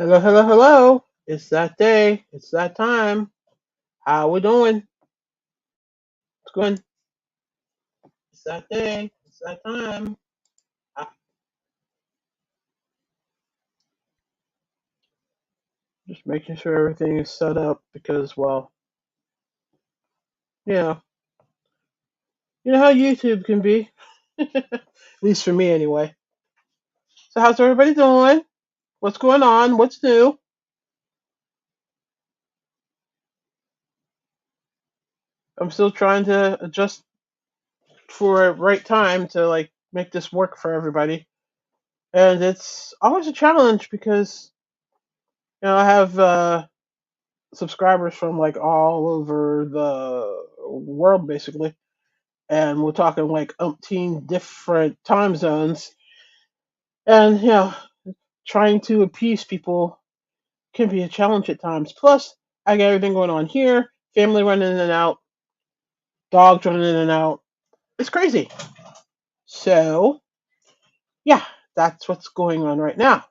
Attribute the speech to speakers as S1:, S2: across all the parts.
S1: Hello, hello, hello. It's that day. It's that time. How we doing? What's going? It's that day. It's that time. I'm just making sure everything is set up because, well, you know, you know how YouTube can be. At least for me, anyway. So, how's everybody doing? What's going on? What's new? I'm still trying to adjust for a right time to like make this work for everybody, and it's always a challenge because I have subscribers from like all over the world basically, and we're talking like umpteen different time zones, and trying to appease people can be a challenge at times. Plus I got everything going on here, family running in and out, dogs running in and out. It's crazy. So yeah, that's what's going on right now.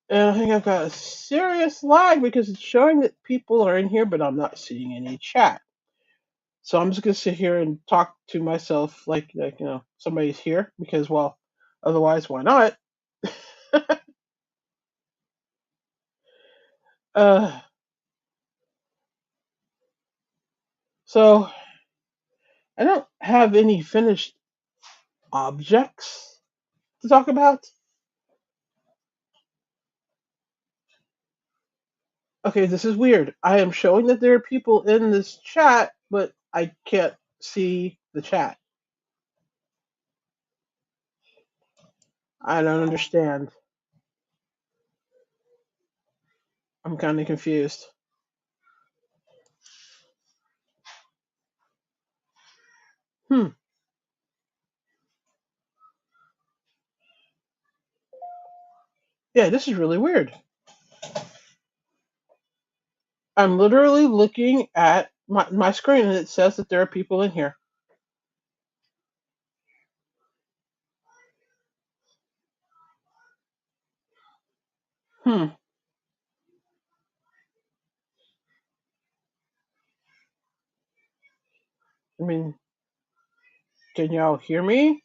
S1: And I think I've got a serious lag because it's showing that people are in here, but I'm not seeing any chat. So I'm just gonna sit here and talk to myself like somebody's here because, well, otherwise why not? uh, so I don't have any finished objects to talk about. Okay, this is weird. I am showing that there are people in this chat, but I can't see the chat. I don't understand. I'm kind of confused. Hmm. Yeah, this is really weird. I'm literally looking at my screen and it says that there are people in here. Hmm. I mean, can y'all hear me?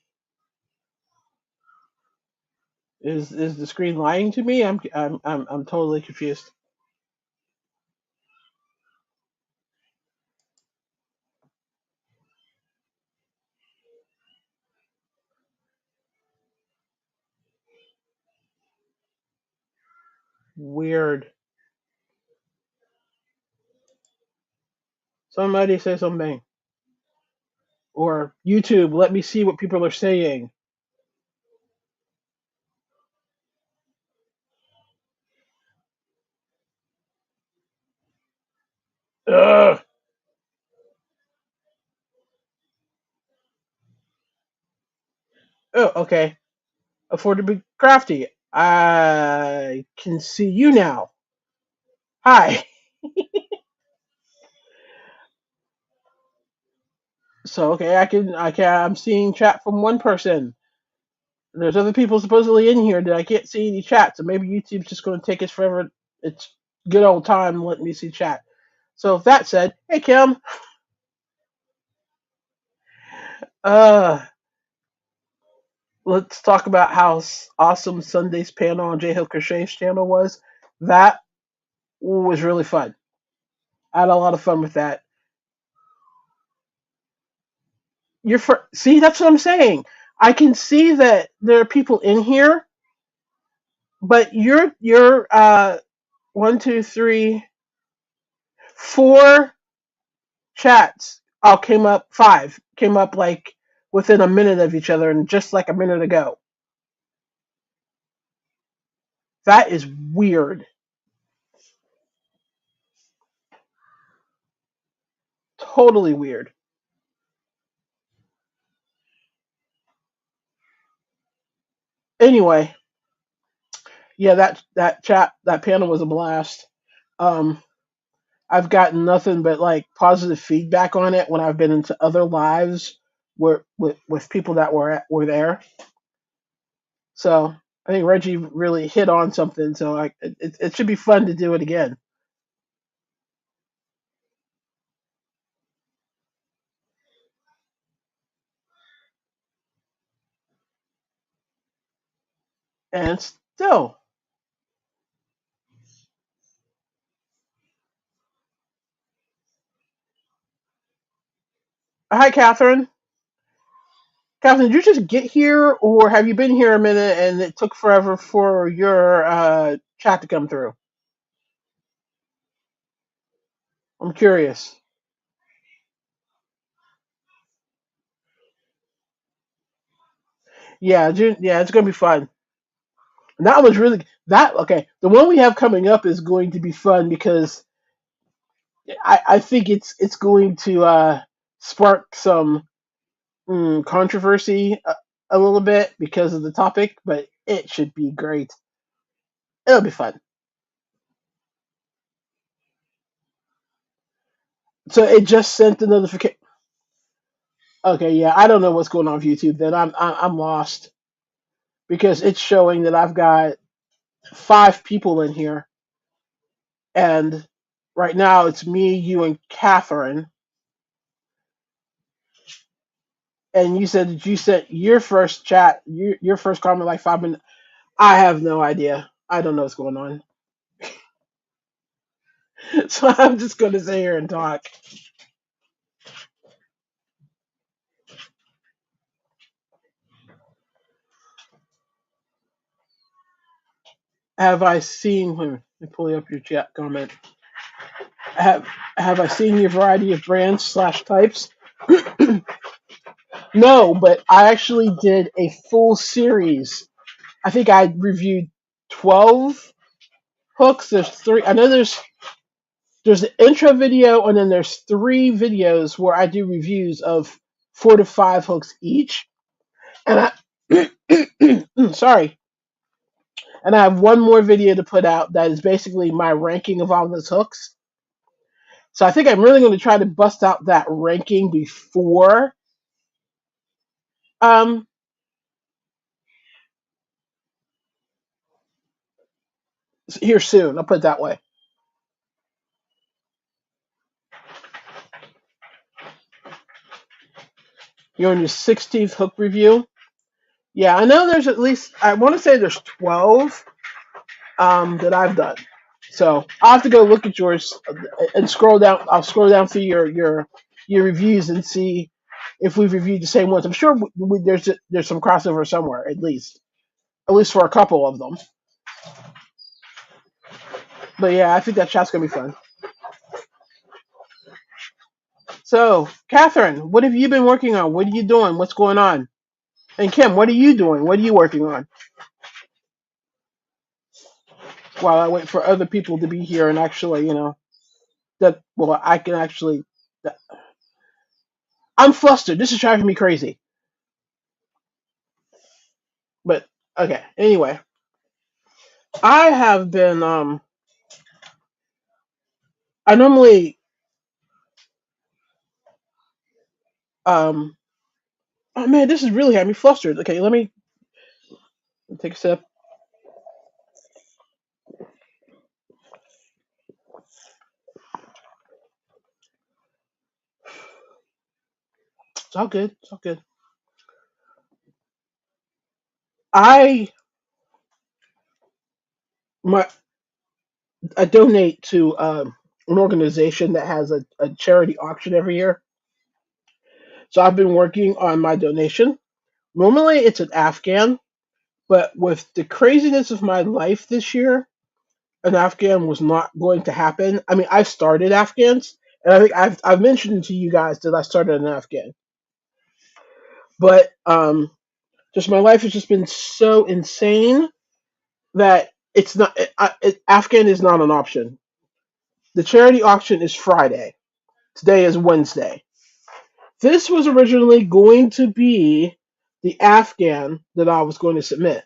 S1: Is the screen lying to me? I'm totally confused. Weird. Somebody say something. Or YouTube, let me see what people are saying. Ugh. Oh, okay. Afford to be crafty. I can see you now. Hi. So okay, I'm seeing chat from one person. There's other people supposedly in here that I can't see any chat, so maybe YouTube's just gonna take us forever. It's good old time letting me see chat. So with that said, hey Kim, uh, let's talk about how awesome Sunday's panel on J Hill Crochet's channel was. That was really fun. I had a lot of fun with that. See, that's what I'm saying. I can see that there are people in here, but you're one, two, three, four chats all came up, five came up like within a minute of each other and just like a minute ago. That is weird. Totally weird. Anyway, yeah, that panel was a blast. Um, I've gotten nothing but like positive feedback on it when I've been into other lives where with people that were there. So I think Reggie really hit on something. So it should be fun to do it again. And still, hi, Catherine. Catherine, did you just get here, or have you been here a minute and it took forever for your chat to come through? I'm curious. Yeah, yeah, it's gonna be fun. And that was really that. Okay, the one we have coming up is going to be fun because I think it's going to spark some controversy a little bit because of the topic, but it should be great. It'll be fun. So it just sent the notification. Okay, yeah, I don't know what's going on with YouTube. Then I'm lost because it's showing that I've got 5 people in here, and right now it's me, you, and Catherine. And you said that you sent your first chat, your first comment like 5 minutes. I have no idea. I don't know what's going on. So I'm just going to sit here and talk. Have I seen? Let me pull up your chat comment. Have Have I seen your variety of brands slash types? No, but I actually did a full series. I think I reviewed 12 hooks. There's three. I know there's an intro video, and then there's 3 videos where I do reviews of 4 to 5 hooks each. And I sorry, and I have one more video to put out that is basically my ranking of all those hooks. So I think I'm really going to try to bust out that ranking before um here soon. I'll put it that way. You're on your 16th hook review. Yeah, I know there's at least I want to say there's 12 that I've done. So I'll have to go look at yours and scroll down. I'll scroll down through your reviews and see if we've reviewed the same ones. I'm sure there's some crossover somewhere at least for a couple of them. But yeah, I think that shot's gonna be fun. So, Catherine, what have you been working on? What are you doing? What's going on? And Kim, what are you doing? What are you working on? While I wait for other people to be here and actually, that well, I can actually. I'm flustered. This is driving me crazy. But okay. Anyway, I have been. I normally. Um. Oh man, this is really having me flustered. Okay, let me take a sip. It's all good. It's all good. I my I donate to an organization that has a charity auction every year. So I've been working on my donation. Normally it's an Afghan, but with the craziness of my life this year, an Afghan was not going to happen. I mean, I've started Afghans, and I think I've mentioned to you guys that I started an Afghan, but just my life has just been so insane that it's not. Afghan is not an option. The charity auction is Friday. Today is Wednesday. This was originally going to be the Afghan that I was going to submit.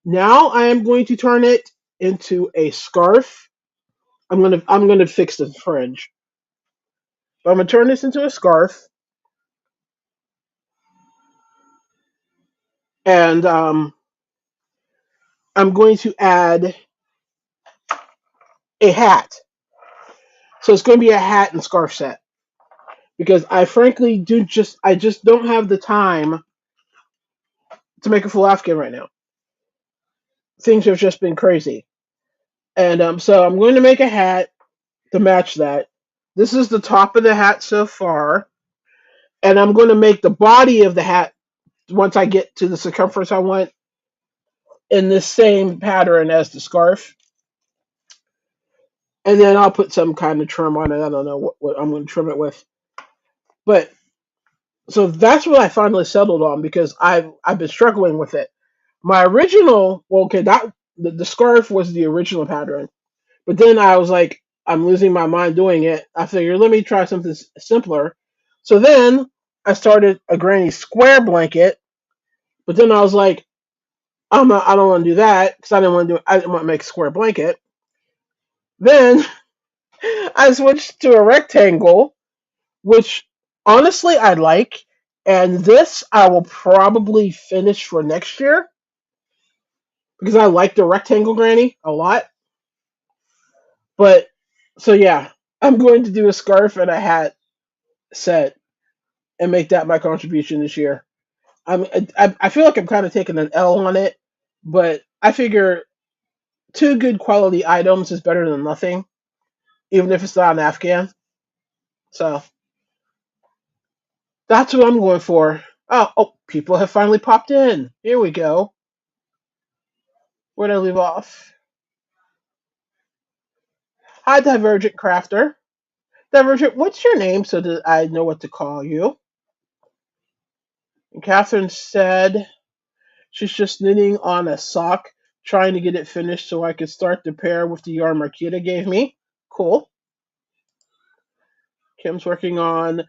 S1: Now I am going to turn it into a scarf. I'm gonna fix the fringe. But I'm gonna turn this into a scarf, and I'm going to add a hat. So it's going to be a hat and scarf set because I frankly I just don't have the time to make a full Afghan right now. Things have just been crazy. And so I'm going to make a hat to match that. This is the top of the hat so far. And I'm going to make the body of the hat once I get to the circumference I want in the same pattern as the scarf. And then I'll put some kind of trim on it. I don't know what I'm going to trim it with. But so that's what I finally settled on because I've been struggling with it. My original, well, okay, the scarf was the original pattern. But then I was like, I'm losing my mind doing it. I figured, let me try something simpler. So then I started a granny square blanket. But then I was like, I don't want to do that because I didn't want to make a square blanket. Then I switched to a rectangle, which honestly I like. And this I will probably finish for next year because I like the rectangle granny a lot. But so yeah, I'm going to do a scarf and a hat set and make that my contribution this year. I feel like I'm kind of taking an L on it, but I figure two good quality items is better than nothing, even if it's not an Afghan. So that's what I'm going for. Oh, people have finally popped in. Here we go. Where'd I leave off? Hi, Divergent Crafter. Divergent, what's your name so that I know what to call you? And Catherine said she's just knitting on a sock, trying to get it finished so I could start the pair with the yarn Marquita gave me. Cool. Kim's working on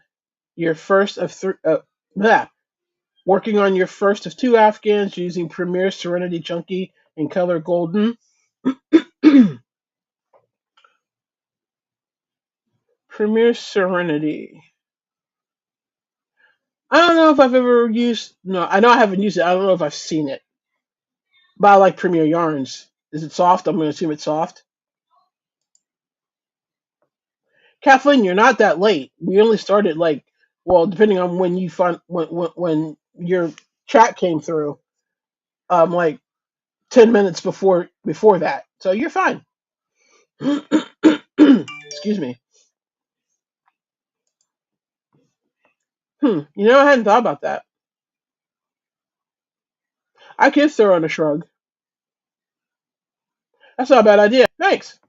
S1: your first of three. Working on your first of two Afghans using Premier Serenity Chunky in color golden. Premier Serenity. I don't know if I've ever used. No, I know I haven't used it. I don't know if I've seen it. But I like Premier yarns. Is it soft? I'm going to assume it's soft. Kathleen, you're not that late. We only started well, depending on when you find when your chat came through, like 10 minutes before that. So you're fine. Excuse me. I hadn't thought about that. I could throw in a shrug. That's not a bad idea. Thanks.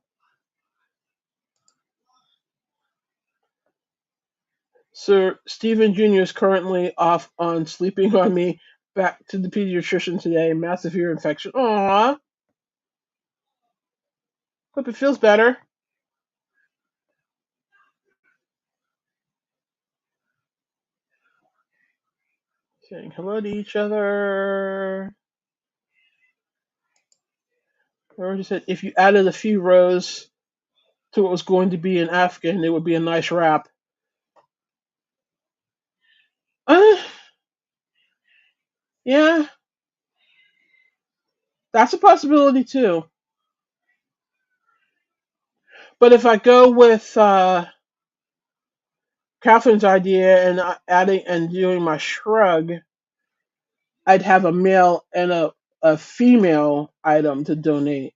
S1: Sir Stephen Jr. is currently off on sleeping on me. Back to the pediatrician today. Massive ear infection. Aww. Hope it feels better. Saying hello to each other. Or just said if you added a few rows to what was going to be an Afghan, it would be a nice wrap. Uh, yeah, that's a possibility too. But if I go with Catherine's idea and adding and doing my shrug, I'd have a male and a female item to donate.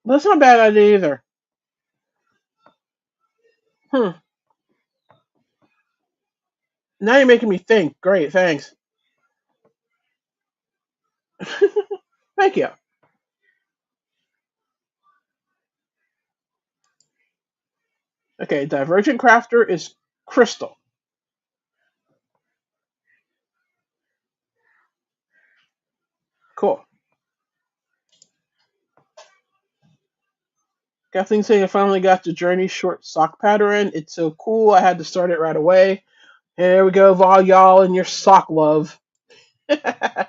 S1: That's not a bad idea either. Hmm. Now you're making me think. Great, thanks. Thank you. Okay, Divergent Crafter is Crystal. Cool. Kathleen saying I finally got the Journey short sock pattern. It's so cool. I had to start it right away. Here we go, all y'all and your sock love. I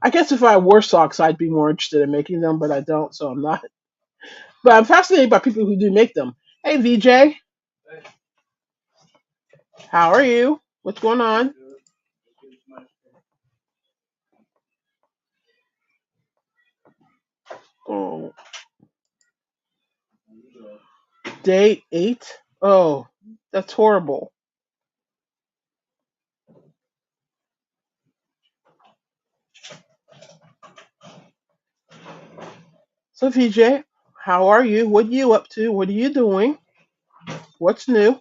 S1: guess if I wore socks, I'd be more interested in making them, but I don't, so I'm not. But I'm fascinated by people who do make them. Hey, VJ, how are you? What's going on? Oh, day 8? Oh, that's horrible. So, VJ, how are you? What are you up to? What are you doing? What's new?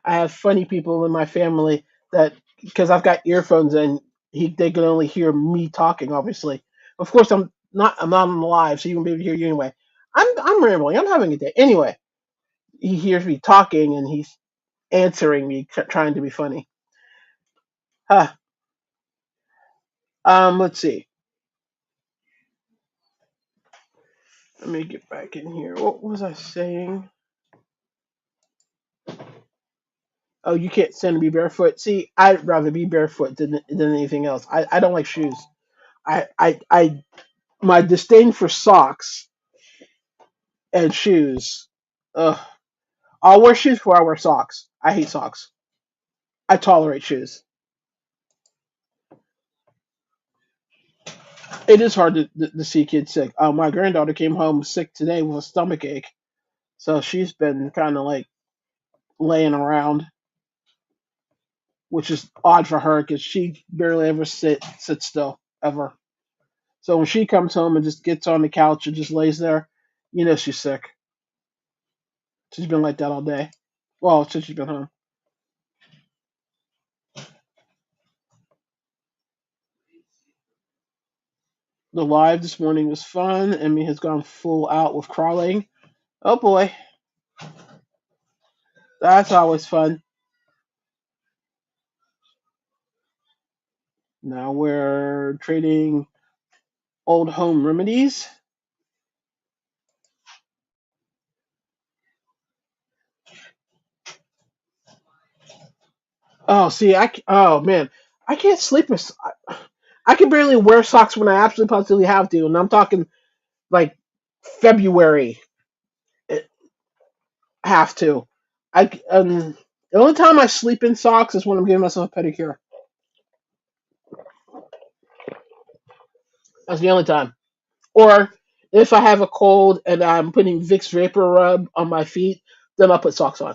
S1: I have funny people in my family that, because I've got earphones and they can only hear me talking. Obviously, of course, I'm not on the live, so you won't be able to hear you anyway. I'm rambling. I'm having a day. Anyway, he hears me talking and he's answering me, trying to be funny. Huh. Let's see. Let me get back in here. What was I saying? Oh, you can't stand to be barefoot. See, I'd rather be barefoot than anything else. I don't like shoes. I my disdain for socks and shoes. Ugh. I'll wear shoes before I wear socks. I hate socks. I tolerate shoes. It is hard to see kids sick. My granddaughter came home sick today with a stomach ache, so she's been kind of like laying around, which is odd for her because she barely ever sits still ever. So when she comes home and just gets on the couch and just lays there, you know she's sick. She's been like that all day. Well, since she's been home. The live this morning was fun. Emmy has gone full out with crawling. Oh boy, that's always fun. Now we're trading old home remedies. Oh, see, oh man, I can't sleep with. I can barely wear socks when I absolutely positively have to, and I'm talking like February. eh, Have to. The only time I sleep in socks is when I'm giving myself a pedicure. That's the only time. Or if I have a cold and I'm putting Vicks Vapor Rub on my feet, then I'll put socks on.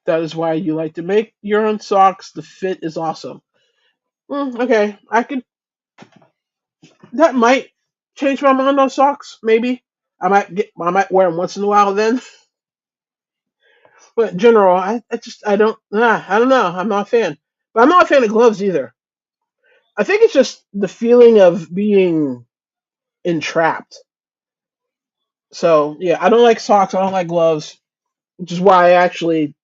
S1: That is why you like to make your own socks. The fit is awesome. Okay, I could. That might change my mind on socks. Maybe I might wear them once in a while then. But in general, I just I don't know. I'm not a fan. But I'm not a fan of gloves either. I think it's just the feeling of being entrapped. So yeah, I don't like socks. I don't like gloves, which is why I actually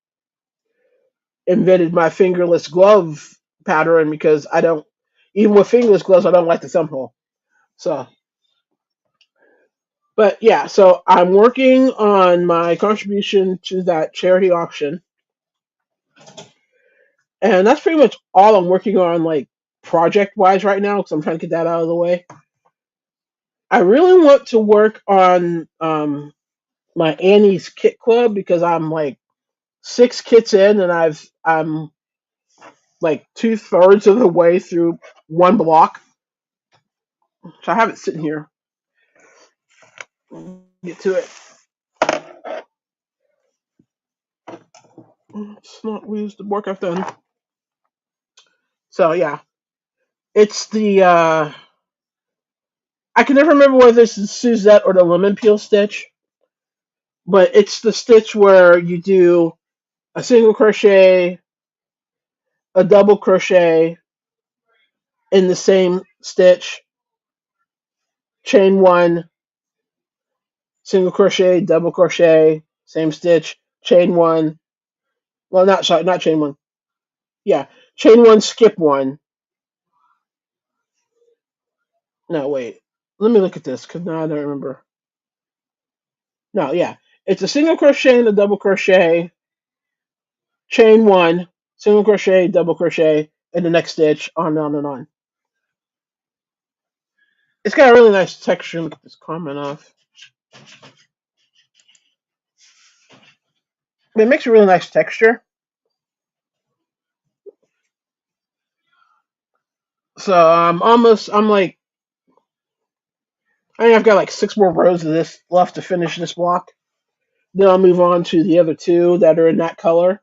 S1: invented my fingerless glove pattern because I don't, even with fingerless gloves, I don't like the thumb hole. So, but yeah, so I'm working on my contribution to that charity auction, and that's pretty much all I'm working on, like project wise right now, because I'm trying to get that out of the way. I really want to work on my Annie's Kit Club because I'm like 6 kits in, and I'm like 2/3 of the way through one block. So I have it sitting here. Get to it. It's not lose the work I've done. So yeah, it's the I can never remember whether this is Suzette or the lemon peel stitch, but it's the stitch where you do a single crochet, a double crochet in the same stitch, chain one, single crochet, double crochet, same stitch, chain one. Well, not sorry, not chain one. Yeah, chain one, skip one. No, wait. Let me look at this because now I don't remember. No, yeah, it's a single crochet and a double crochet, chain one, single crochet, double crochet, in the next stitch, on and on and on. It's got a really nice texture. Look at this comment off. It makes a really nice texture. So I'm like, I think I've got like 6 more rows of this left to finish this block. Then I'll move on to the other two that are in that color.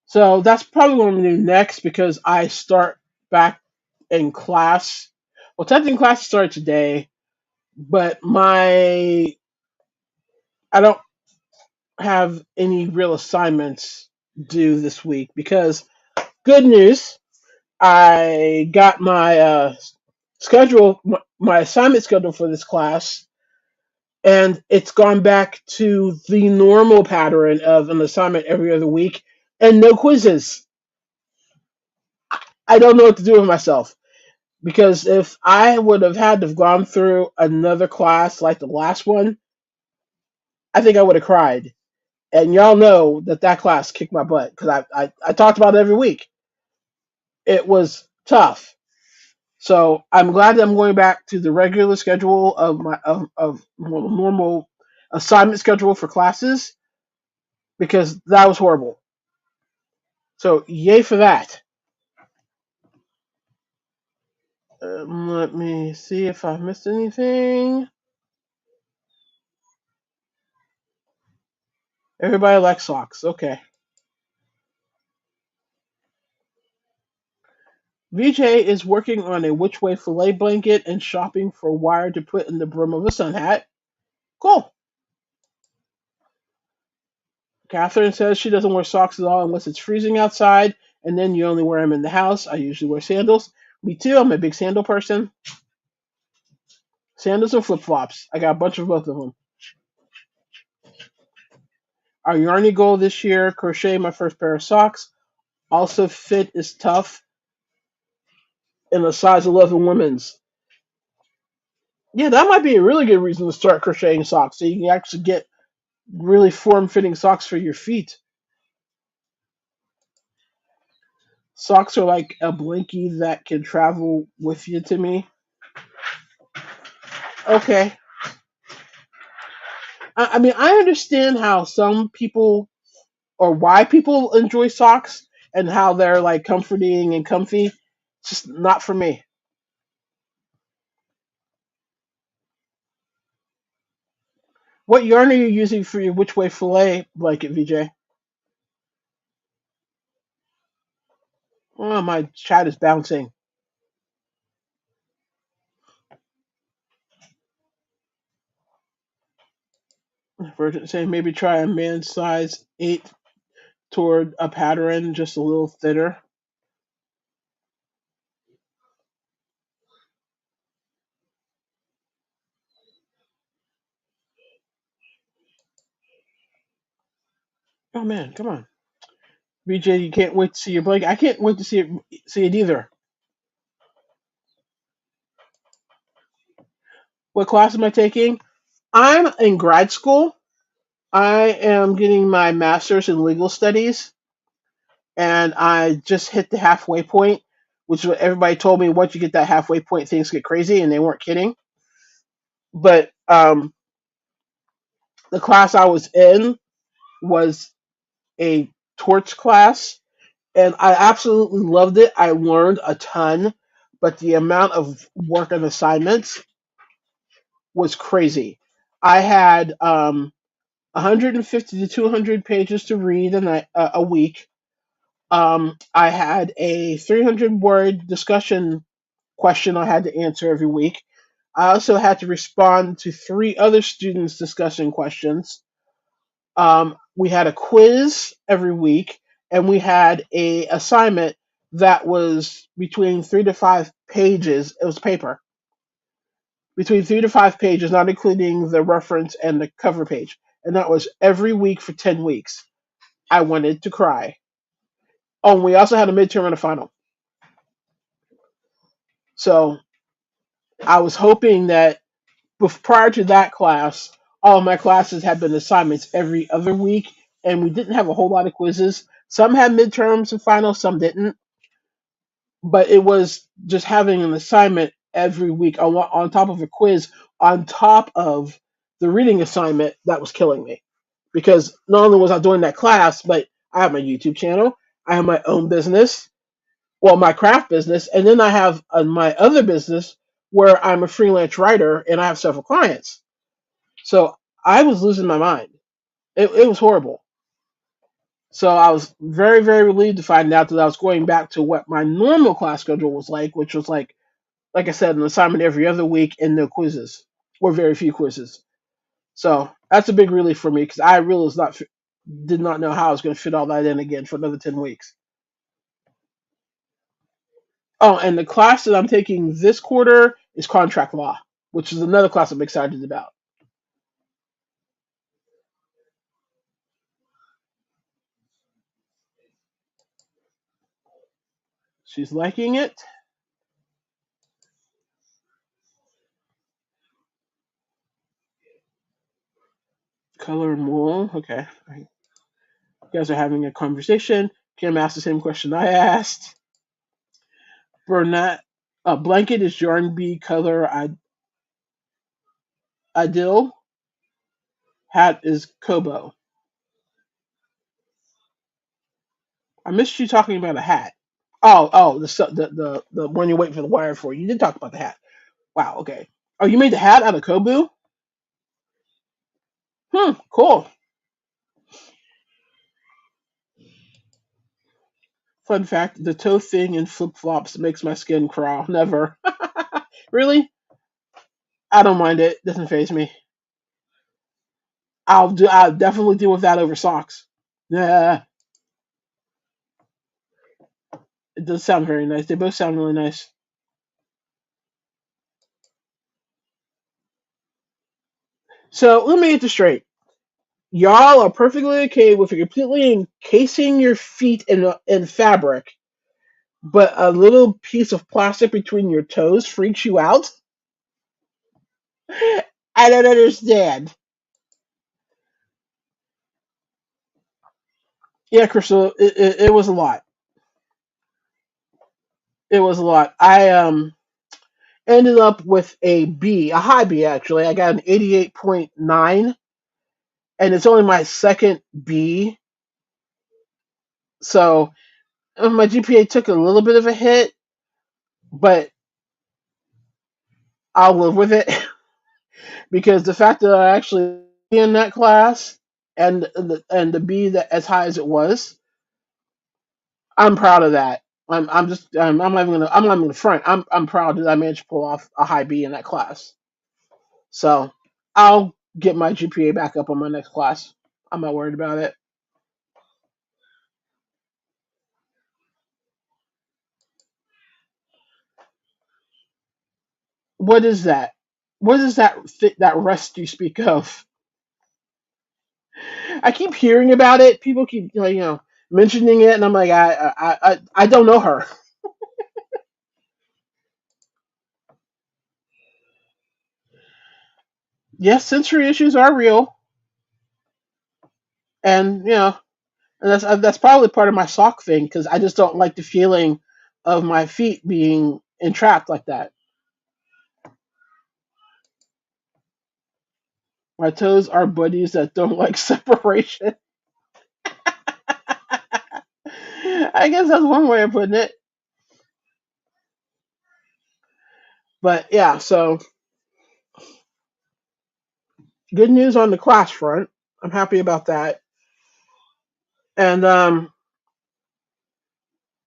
S1: So that's probably what I'm gonna do next because I start back in class. Well, technically class started today, but my I don't have any real assignments due this week because good news, I got my schedule, my assignment schedule for this class, and it's gone back to the normal pattern of an assignment every other week and no quizzes. I don't know what to do with myself because if I would have had to have gone through another class like the last one, I think I would have cried. And y'all know that that class kicked my butt because I talked about it every week. It was tough. So I'm glad that I'm going back to the regular schedule of my of normal assignment schedule for classes because that was horrible. So yay for that. Let me see if I missed anything. Everybody likes socks. Okay. VJ is working on a which way fillet blanket and shopping for wire to put in the brim of a sun hat. Cool. Catherine says she doesn't wear socks at all unless it's freezing outside, and then you only wear them in the house. I usually wear sandals. Me too. I'm a big sandal person. Sandals and flip flops. I got a bunch of both of them. Our yarny goal this year: crochet my first pair of socks. Also, fit is tough in a size 11 women's. Yeah, that might be a really good reason to start crocheting socks, so you can actually get really form-fitting socks for your feet. Socks are like a blankie that can travel with you to me. Okay. I mean, I understand how some people or why people enjoy socks and how they're like comforting and comfy. It's just not for me. What yarn are you using for your which way fillet blanket, VJ? Oh, my chat is bouncing. Virgin saying maybe try a man size 8 toward a pattern just a little thinner. Oh man, come on. VJ, you can't wait to see your blanket. I can't wait to see it either. What class am I taking? I'm in grad school. I am getting my master's in legal studies, and I just hit the halfway point, which is what everybody told me. Once you get that halfway point, things get crazy, and they weren't kidding. But the class I was in was a torch class, and I absolutely loved it. I learned a ton, but the amount of work and assignments was crazy. I had 150 to 200 pages to read a week. I had a 300-word discussion question I had to answer every week. I also had to respond to 3 other students' discussion questions. We had a quiz every week, and we had a assignment that was between 3 to 5 pages. It was paper between 3 to 5 pages, not including the reference and the cover page, and that was every week for 10 weeks. I wanted to cry. Oh, and we also had a midterm and a final. So I was hoping that prior to that class, all of my classes had been assignments every other week, and we didn't have a whole lot of quizzes. Some had midterms and finals, some didn't. But it was just having an assignment every week on top of a quiz, on top of the reading assignment that was killing me because not only was I doing that class, but I have my YouTube channel, I have my own business, well, my craft business, and then I have my other business where I'm a freelance writer and I have several clients. So I was losing my mind. It was horrible. So I was very, very relieved to find out that I was going back to what my normal class schedule was like, which was like I said, an assignment every other week and no quizzes, or very few quizzes. So that's a big relief for me because I really did not know how I was going to fit all that in again for another 10 weeks. Oh, and the class that I'm taking this quarter is contract law, which is another class I'm excited about. She's liking it. Color and wool. Okay. You guys are having a conversation. Kim asked the same question I asked. Burnett. Blanket is yarn bee color ideal. Hat is Kobo. I missed you talking about a hat. Oh, the one you're waiting for the wire for. You did talk about the hat. Wow. Okay. Oh, you made the hat out of Kobu? Cool. Fun fact: the toe thing in flip flops makes my skin crawl. Never. Really? I don't mind it. Doesn't phase me. I'll definitely deal with that over socks. Yeah, it does sound very nice. They both sound really nice. So let me get this straight. Y'all are perfectly okay with completely encasing your feet in fabric, but a little piece of plastic between your toes freaks you out? I don't understand. Yeah, Crystal, it was a lot. It was a lot. I ended up with a B, a high B actually. I got an 88.9, and it's only my second B. So my GPA took a little bit of a hit, but I'll live with it because the fact that I actually in that class and the B that as high as it was, I'm proud of that. I'm not even gonna front. I'm proud that I managed to pull off a high B in that class. So I'll get my GPA back up on my next class. I'm not worried about it. What is that? What is that rest you speak of? I keep hearing about it. People keep mentioning it, and I'm like, I don't know her. Yes, sensory issues are real, and and that's probably part of my sock thing because I just don't like the feeling of my feet being entrapped like that. My toes are buddies that don't like separation. I guess that's one way of putting it. But yeah, so good news on the class front. I'm happy about that, and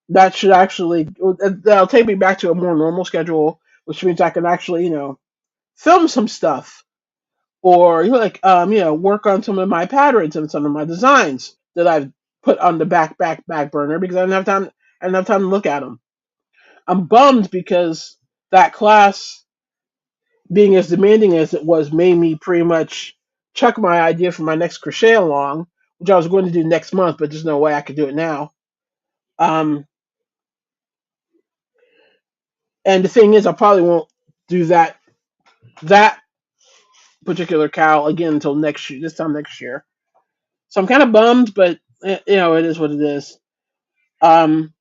S1: that should actually that'll take me back to a more normal schedule, which means I can actually film some stuff or work on some of my patterns and some of my designs that I've put on the back burner because I didn't have time to look at them. I'm bummed because that class, being as demanding as it was, made me pretty much chuck my idea for my next crochet along, which I was going to do next month, but there's no way I could do it now. Um, and the thing is, I probably won't do that particular cow again until next year, this time next year. So I'm kind of bummed, but it is what it is. Um,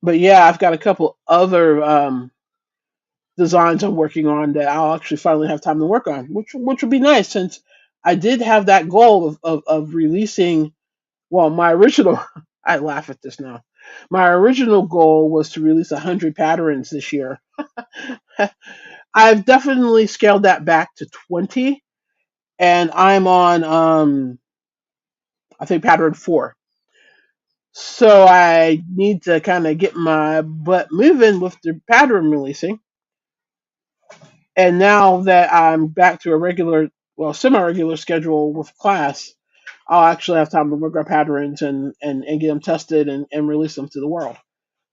S1: but yeah, I've got a couple other designs I'm working on that I'll actually finally have time to work on, which would be nice since I did have that goal of releasing. Well, my original, I laugh at this now. My original goal was to release 100 patterns this year. I've definitely scaled that back to 20, and I'm on, I think, pattern 4. So I need to kind of get my butt moving with the pattern releasing. And now that I'm back to a regular, well, semi-regular schedule with class, I'll actually have time to work on patterns and get them tested and release them to the world.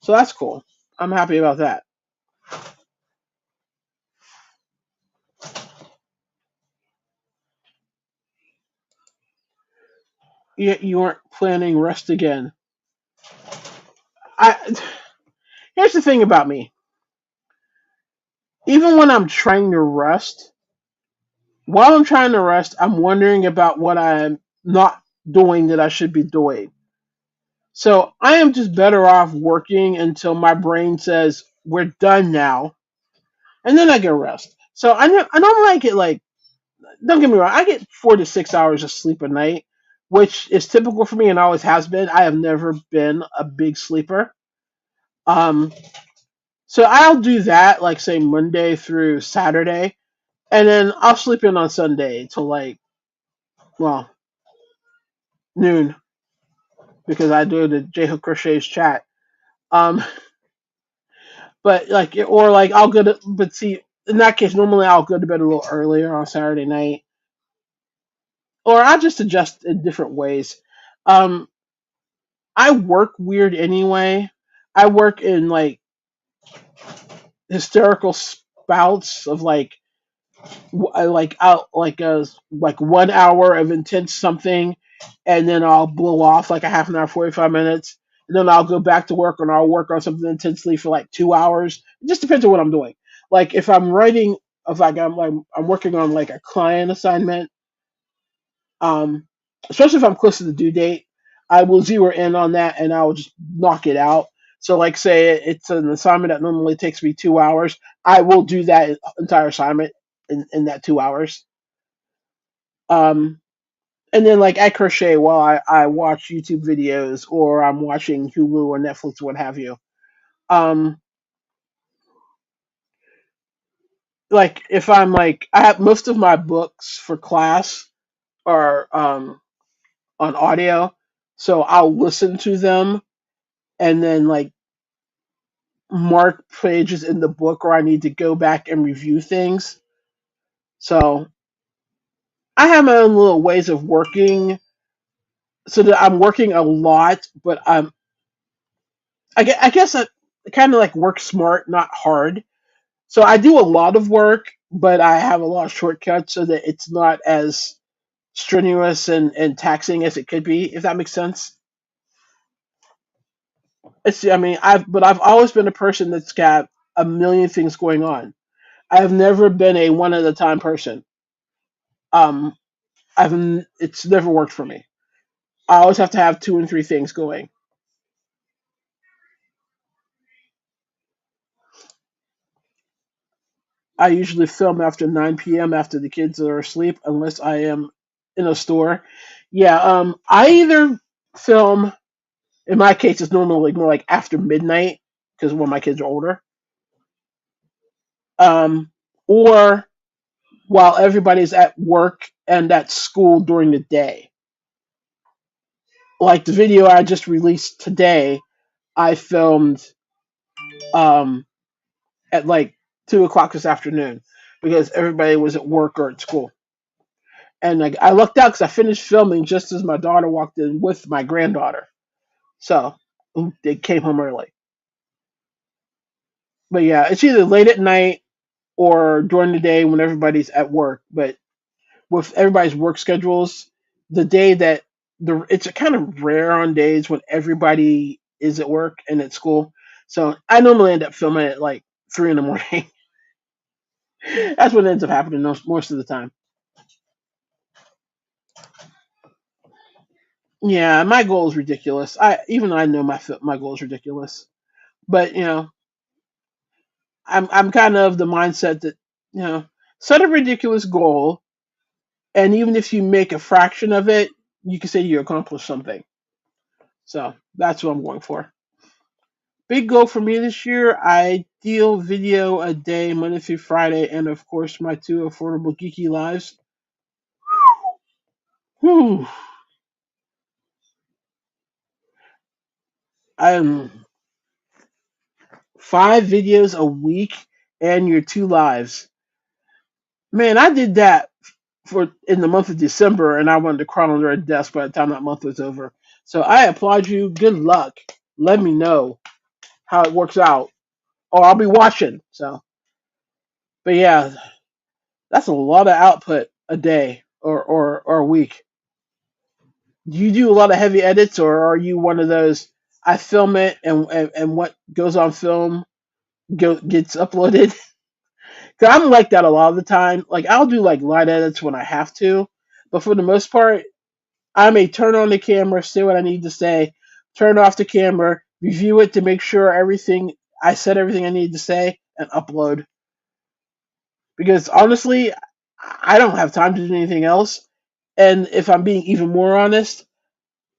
S1: So that's cool. I'm happy about that. You aren't planning rest again. I Here's the thing about me. Even when I'm trying to rest, while I'm trying to rest, I'm wondering about what I'm not doing that I should be doing. So I am just better off working until my brain says we're done now, and then I get rest. So I don't like it. Like, don't get me wrong, I get 4 to 6 hours of sleep a night, which is typical for me and always has been. I have never been a big sleeper. Um, so I'll do that, like say Monday through Saturday, and then I'll sleep in on Sunday till like, well, noon, because I do the J Hook Crochets chat. Um, but like, or like I'll go to, but see, in that case, normally I'll go to bed a little earlier on Saturday night, or I'll just adjust in different ways. Um, I work weird anyway. I work in like hysterical spouts of like like out like 1 hour of intense something, and then I'll blow off like a half an hour, 45 minutes, and then I'll go back to work and I'll work on something intensely for like 2 hours. It just depends on what I'm doing. Like if I'm writing, if like I'm working on like a client assignment, um, especially if I'm close to the due date, I will zero in on that and I will just knock it out. So, like, say it's an assignment that normally takes me 2 hours, I will do that entire assignment in that 2 hours. Um, and then, like, I crochet while I watch YouTube videos or I'm watching Hulu or Netflix, what have you. Um, like, if I'm like, I have most of my books for class are on audio, so I'll listen to them and then like mark pages in the book where I need to go back and review things. So I have my own little ways of working so that I'm working a lot, but I guess I kind of like work smart, not hard. So I do a lot of work, but I have a lot of shortcuts so that it's not as strenuous and taxing as it could be, if that makes sense. I mean, I've always been a person that's got a million things going on. I've never been a one at a time person. Um, it's never worked for me. I always have to have two and three things going. I usually film after 9 p.m. after the kids are asleep, unless I am in a store. Yeah, I either film. In my case, it's normally more like after midnight because when my kids are older, um, or while everybody's at work and at school during the day. Like the video I just released today, I filmed um, at like 2 o'clock this afternoon because everybody was at work or at school. And like I lucked out because I finished filming just as my daughter walked in with my granddaughter. So they came home early. But yeah, it's either late at night or during the day when everybody's at work. But with everybody's work schedules, the day that it's kind of rare on days when everybody is at work and at school. So I normally end up filming at like 3 in the morning. That's what ends up happening most of the time. Yeah, my goal is ridiculous. I know my goal is ridiculous, but I'm kind of the mindset that you know set a ridiculous goal And even if you make a fraction of it, you can say you accomplished something. So that's what I'm going for. Big goal for me this year, ideal video a day, Monday through Friday, and of course my two affordable geeky lives. Whew. I'm 5 videos a week and your two lives. Man, I did that for in the month of December, and I wanted to crawl under a desk by the time that month was over. So I applaud you. Good luck. Let me know how it works out, or I'll be watching. So, but yeah, that's a lot of output a day or a week. Do you do a lot of heavy edits, or are you one of those? I film it, and what goes on film gets uploaded. Cause I'm like that a lot of the time. Like I'll do like light edits when I have to, but for the most part, I may turn on the camera, say what I need to say, turn off the camera, review it to make sure everything I said everything I need to say, and upload. Because honestly, I don't have time to do anything else. And if I'm being even more honest,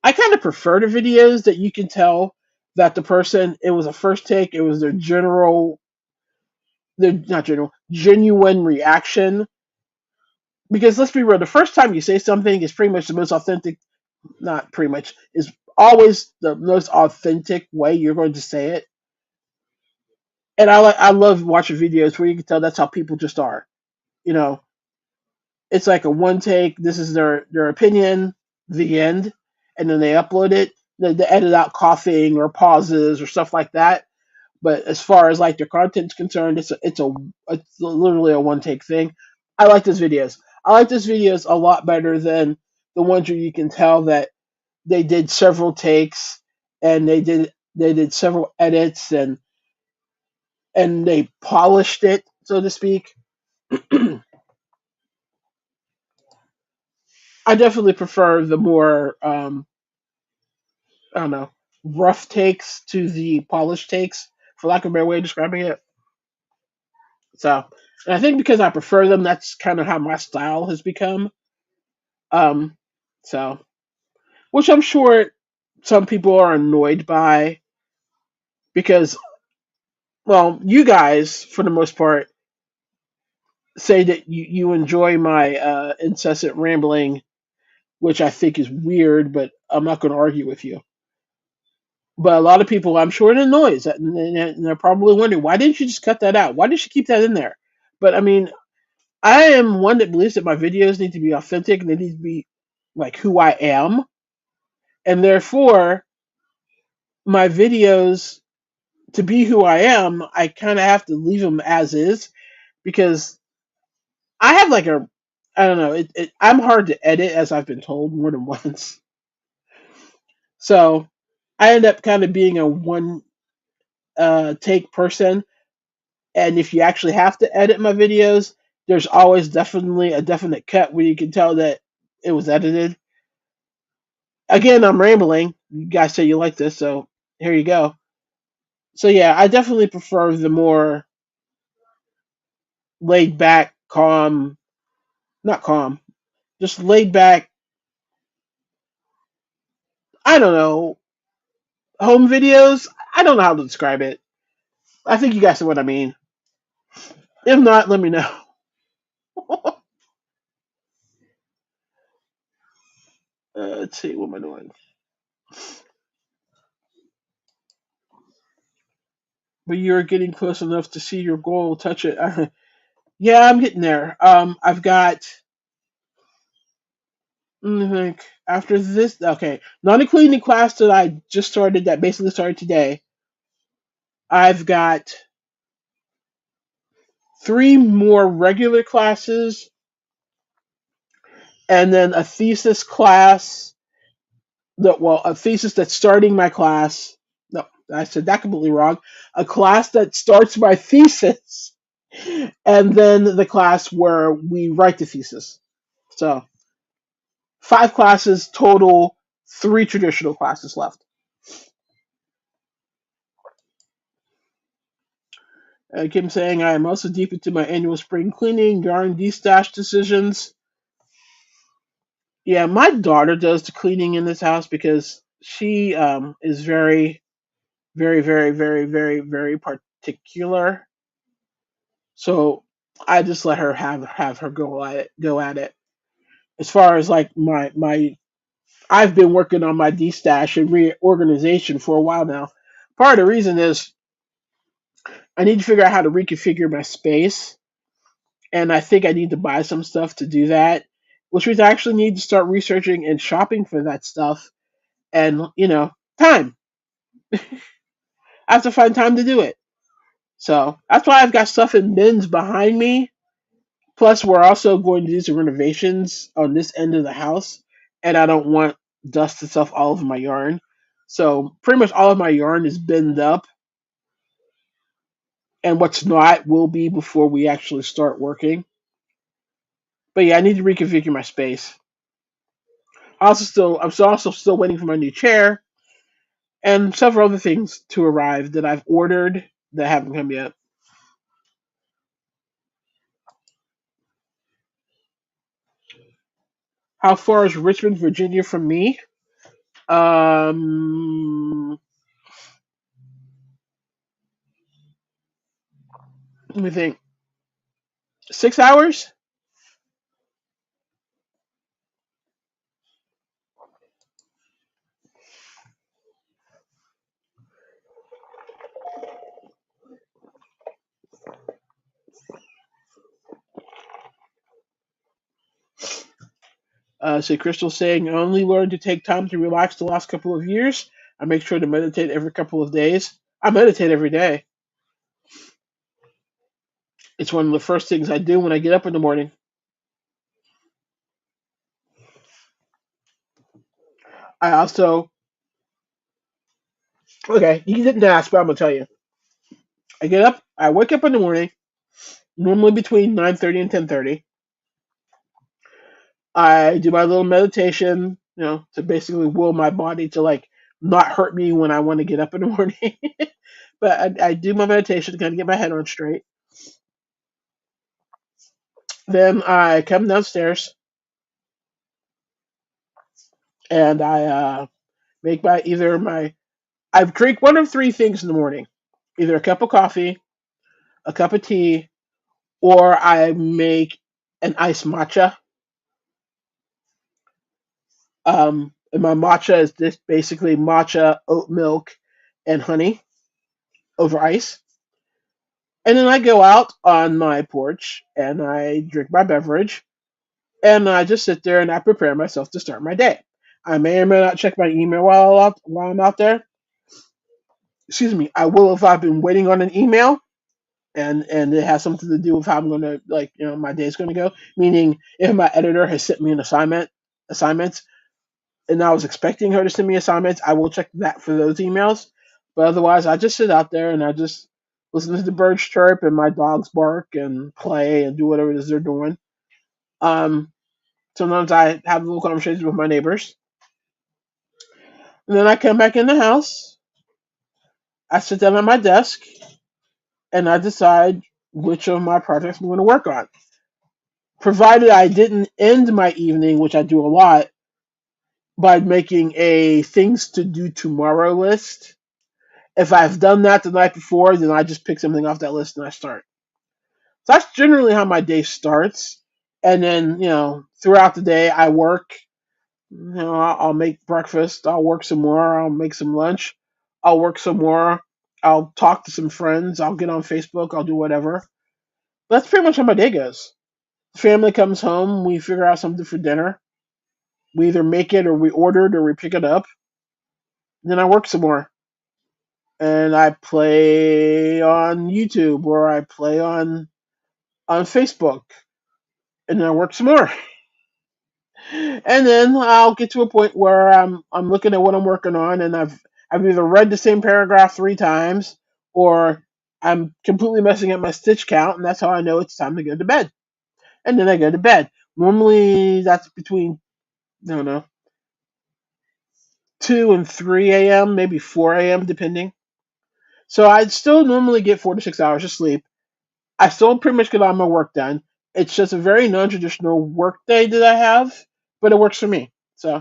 S1: I kind of prefer the videos that you can tell that the person, it was a first take, it was their not general, genuine reaction. Because let's be real, the first time you say something is pretty much the most authentic, not pretty much, is always the most authentic way you're going to say it. And I love watching videos where you can tell that's how people just are. You know, it's like a one take. This is their opinion. The end, and then they upload it. They edit out coughing or pauses or stuff like that. But as far as like their content's concerned, it's literally a one take thing. I like those videos. I like those videos a lot better than the ones where you can tell that they did several takes and they did several edits and they polished it, so to speak. I definitely prefer the more I don't know, rough takes to the polished takes, for lack of a better way of describing it. So, and I think because I prefer them, that's kind of how my style has become. Um, so, which I'm sure some people are annoyed by because, well, you guys, for the most part, say that you enjoy my incessant rambling, which I think is weird, but I'm not going to argue with you. But a lot of people, I'm sure, it annoys, and they're probably wondering, why didn't you just cut that out? Why did you keep that in there? But I mean, I am one that believes that my videos need to be authentic and they need to be like who I am, and therefore my videos to be who I am, I kind of have to leave them as is because I have like a I don't know, I'm hard to edit as I've been told more than once. So I end up kind of being a one take person, and if you actually have to edit my videos, there's always definitely a definite cut where you can tell that it was edited. Again, I'm rambling. You guys say you like this, so here you go. So yeah, I definitely prefer the more laid back, calm, not calm, just laid back. I don't know, home videos. I don't know how to describe it. I think you guys know what I mean. If not, let me know. Let's see, what am I doing? But you're getting close enough to see your goal. Touch it. Yeah, I'm getting there. I've got. I think after this, okay, not including the class that I just started, that basically started today. I've got 3 more regular classes, and then a thesis class. A thesis that's starting my class. No, I said that completely wrong. A class that starts my thesis, and then the class where we write the thesis. So 5 classes total, 3 traditional classes left. Kim saying I am also deep into my annual spring cleaning, yarn destash decisions. Yeah, my daughter does the cleaning in this house because she is very, very, very, very, very, very particular. So I just let her have her go at it. As far as like my I've been working on my destash and reorganization for a while now. Part of the reason is I need to figure out how to reconfigure my space, and I think I need to buy some stuff to do that, which means I actually need to start researching and shopping for that stuff. And time. I have to find time to do it. So that's why I've got stuff in bins behind me. Plus, we're also going to do some renovations on this end of the house, and I don't want dust and stuff all over my yarn. So pretty much all of my yarn is binned up, and what's not will be before we actually start working. But yeah, I need to reconfigure my space. I'm also still waiting for my new chair and several other things to arrive that I've ordered that haven't come yet. How far is Richmond, Virginia from me? Let me think. 6 hours? So Crystal saying, I only learned to take time to relax the last couple of years. I make sure to meditate every couple of days. I meditate every day. It's one of the first things I do when I get up in the morning. I also, okay, you didn't ask, but I'm going to tell you. I wake up in the morning, normally between 9:30 and 10:30. I do my little meditation, to basically will my body to like not hurt me when I want to get up in the morning. But I do my meditation to kind of get my head on straight. Then I come downstairs and I make my either my I drink one of three things in the morning, either a cup of coffee, a cup of tea, or I make an iced matcha. And my matcha is just basically matcha, oat milk, and honey over ice. And then I go out on my porch and I drink my beverage and I just sit there and I prepare myself to start my day. I may or may not check my email while I'm out there. Excuse me. I will if I've been waiting on an email and it has something to do with how I'm going to my day's going to go. Meaning, if my editor has sent me an assignments, and I was expecting her to send me assignments, I will check that for those emails. But otherwise, I just sit out there and I just listen to the birds chirp and my dogs bark and play and do whatever it is they're doing. Um, Sometimes I have little conversations with my neighbors. And then I come back in the house. I sit down at my desk and I decide which of my projects I'm going to work on. Provided I didn't end my evening, which I do a lot, by making a things to do tomorrow list. If I've done that the night before, then I just pick something off that list and I start. So that's generally how my day starts. And then, throughout the day, I work. I'll make breakfast. I'll work some more. I'll make some lunch. I'll work some more. I'll talk to some friends. I'll get on Facebook. I'll do whatever. That's pretty much how my day goes. The family comes home. We figure out something for dinner. We either make it or we order it or we pick it up. Then I work some more. And I play on YouTube or I play on Facebook, and then I work some more. And then I'll get to a point where I'm looking at what I'm working on, and I've either read the same paragraph 3 times, or I'm completely messing up my stitch count, and that's how I know it's time to go to bed. And then I go to bed. Normally that's between, I don't know, 2 and 3 a.m., maybe 4 a.m. depending. So I'd still normally get 4 to 6 hours of sleep. I still pretty much get all my work done. It's just a very non-traditional work day that I have, but it works for me. So,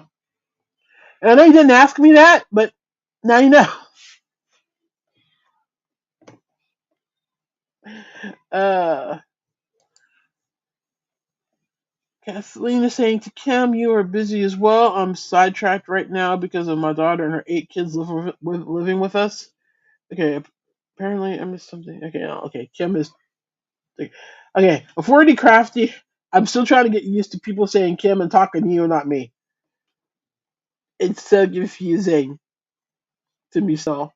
S1: and I know you didn't ask me that, but now you know. Uh, Kathleen is saying to Kim, you are busy as well. I'm sidetracked right now because of my daughter and her 8 kids living with us. Okay, apparently I missed something. Okay, okay, Kim is. Okay, before any crafty, I'm still trying to get used to people saying Kim and talking to you, not me. It's so confusing to me, so.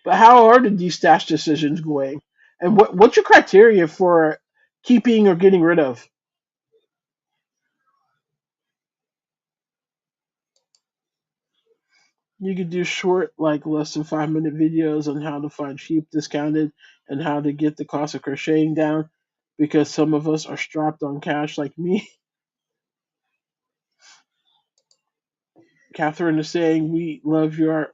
S1: But how are these stash decisions going? And what's your criteria for keeping or getting rid of? You could do short, like less than 5 minute videos on how to find cheap discounted and how to get the cost of crocheting down because some of us are strapped on cash like me. Catherine is saying we love your.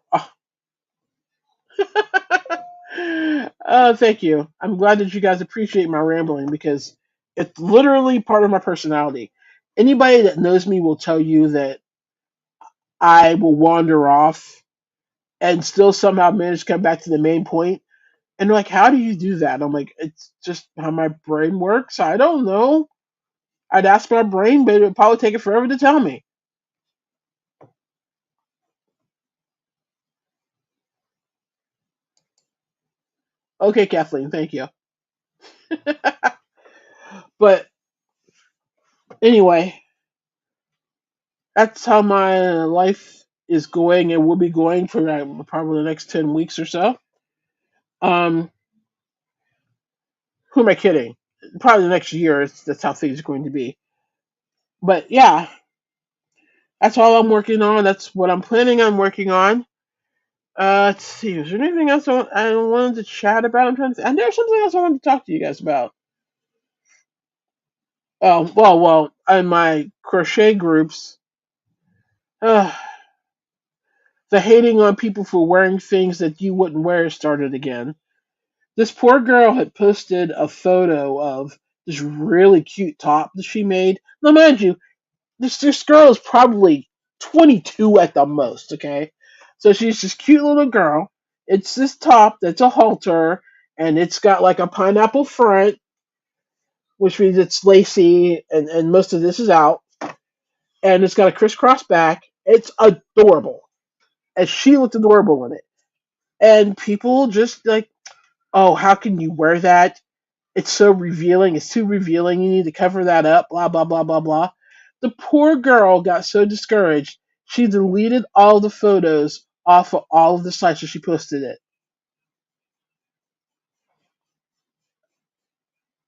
S1: Thank you. I'm glad that you guys appreciate my rambling because it's literally part of my personality. Anybody that knows me will tell you that I will wander off and still somehow manage to come back to the main point. And they're like, how do you do that? I'm like, it's just how my brain works. I don't know. I'd ask my brain, but it would probably take it forever to tell me. Okay, Kathleen, thank you. But anyway, that's how my life is going and will be going for probably the next 10 weeks or so. Um, who am I kidding? Probably the next year, that's how things are going to be. But yeah, that's all I'm working on. That's what I'm planning on working on. Let's see. Is there anything else I wanted to chat about? I'm trying to. And there's something else I wanted to talk to you guys about. Oh, well. In my crochet groups, uh, the hating on people for wearing things that you wouldn't wear started again. This poor girl had posted a photo of this really cute top that she made. Now, mind you, this girl is probably 22 at the most. Okay, so she's this cute little girl. It's this top that's a halter, and it's got like a pineapple front, which means it's lacy, and most of this is out, and it's got a crisscross back. It's adorable, and she looked adorable in it. And people just like, oh, how can you wear that? It's so revealing. It's too revealing. You need to cover that up. Blah blah blah blah blah. The poor girl got so discouraged, she deleted all the photos off of all of the sites where she posted it.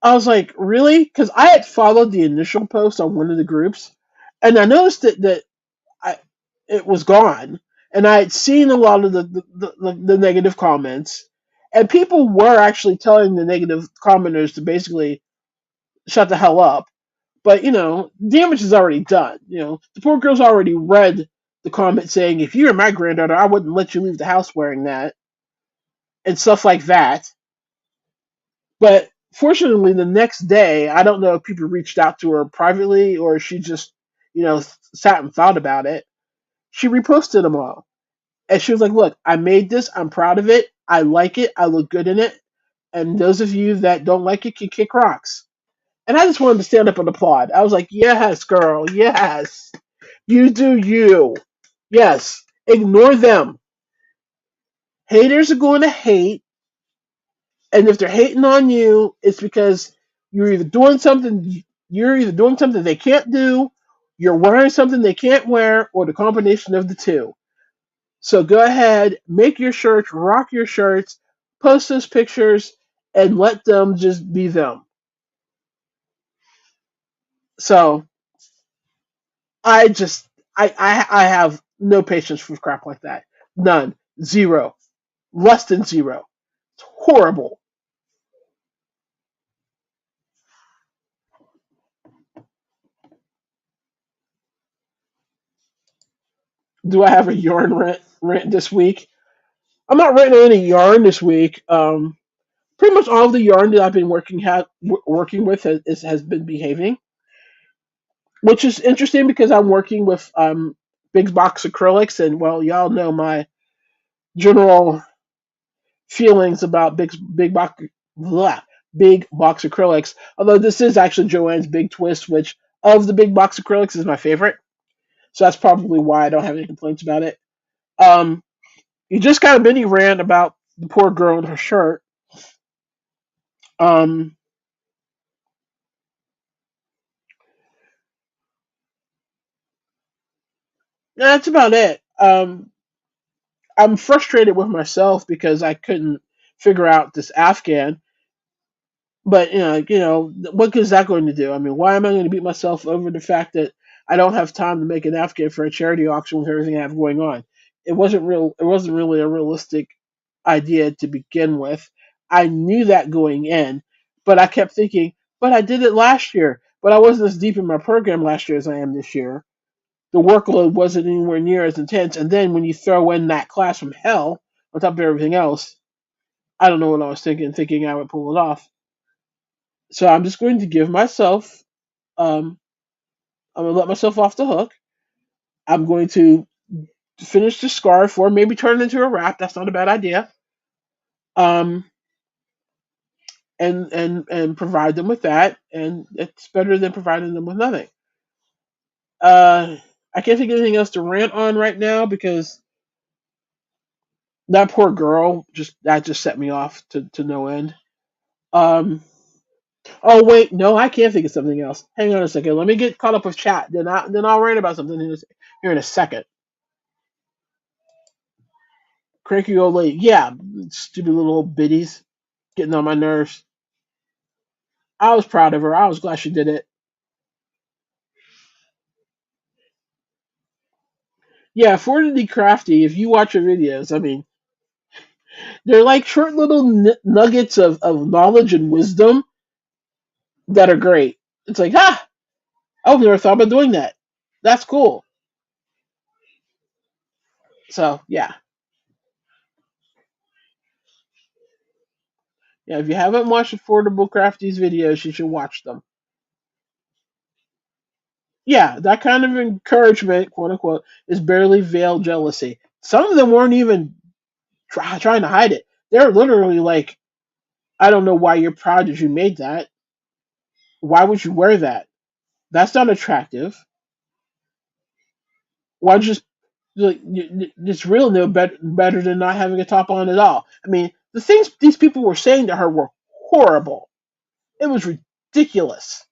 S1: I was like, really? Because I had followed the initial post on one of the groups, and I noticed that I it was gone, and I had seen a lot of the negative comments, and people were actually telling the negative commenters to basically shut the hell up. But damage is already done. The poor girl's already read the comment saying, "If you were my granddaughter, I wouldn't let you leave the house wearing that," and stuff like that. But fortunately, the next day, I don't know if people reached out to her privately or she just, sat and thought about it. She reposted them all, and she was like, "Look, I made this. I'm proud of it. I like it. I look good in it. And those of you that don't like it can kick rocks." And I just wanted to stand up and applaud. I was like, "Yes, girl. Yes." You do you. Yes. Ignore them. Haters are going to hate, and if they're hating on you, it's because you're either doing something they can't do, you're wearing something they can't wear, or the combination of the two. So go ahead, make your shirts, rock your shirts, post those pictures, and let them just be them. So I just I have no patience for crap like that. None. Zero. Less than zero. It's horrible. Do I have a yarn rant this week? I'm not renting any yarn this week. Pretty much all of the yarn that I've been working with has been behaving. which is interesting because I'm working with big box acrylics, and well, y'all know my general feelings about blah, big box acrylics. Although this is actually Joanne's Big Twist, which of the big box acrylics is my favorite, so that's probably why I don't have any complaints about it. Um, you just got a mini rant about the poor girl in her shirt. Um, that's about it. I'm frustrated with myself because I couldn't figure out this Afghan. But what good is that going to do? I mean, why am I going to beat myself over the fact that I don't have time to make an Afghan for a charity auction with everything I have going on? It wasn't real. It wasn't really a realistic idea to begin with. I knew that going in, but I kept thinking, but I did it last year. But I wasn't as deep in my program last year as I am this year. The workload wasn't anywhere near as intense. And then when you throw in that class from hell on top of everything else, I don't know what I was thinking I would pull it off. So I'm just going to give myself, um, I'm going to let myself off the hook. I'm going to finish the scarf or maybe turn it into a wrap. That's not a bad idea. Um, and provide them with that, and it's better than providing them with nothing. Uh, I can't think of anything else to rant on right now because that poor girl just set me off to no end. Um, oh wait, no, I can't think of something else. Hang on a second. Let me get caught up with chat. Then I'll rant about something here in a second. Cranky old lady. Yeah, stupid little old biddies getting on my nerves. I was proud of her. I was glad she did it. Yeah, Fortnite Crafty, if you watch her videos, I mean, they're like short little nuggets of knowledge and wisdom that are great. It's like, I've never thought about doing that. That's cool. So, yeah. Yeah, if you haven't watched Affordable Crafty's videos, you should watch them. Yeah, that kind of encouragement, quote unquote, is barely veiled jealousy. Some of them weren't even trying to hide it. They're literally like, I don't know why you're proud that you made that. Why would you wear that? That's not attractive. Why just like it's real no better than not having a top on at all? I mean, the things these people were saying to her were horrible. It was ridiculous,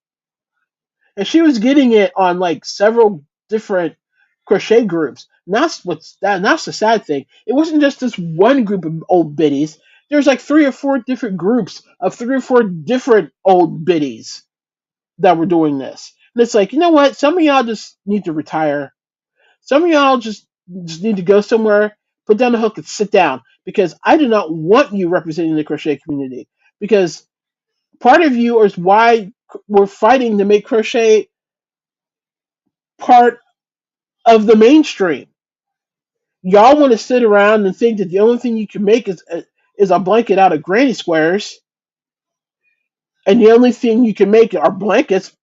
S1: and she was getting it on like several different crochet groups. And that's the sad thing. It wasn't just this one group of old biddies. There's like three or four different groups of three or four different old biddies that were doing this. And it's like, you know what? Some of y'all just need to retire. Some of y'all just need to go somewhere, put down the hook, and sit down because I do not want you representing the crochet community. Because part of you is why we're fighting to make crochet part of the mainstream. Y'all want to sit around and think that the only thing you can make is a blanket out of granny squares, and the only thing you can make are blankets.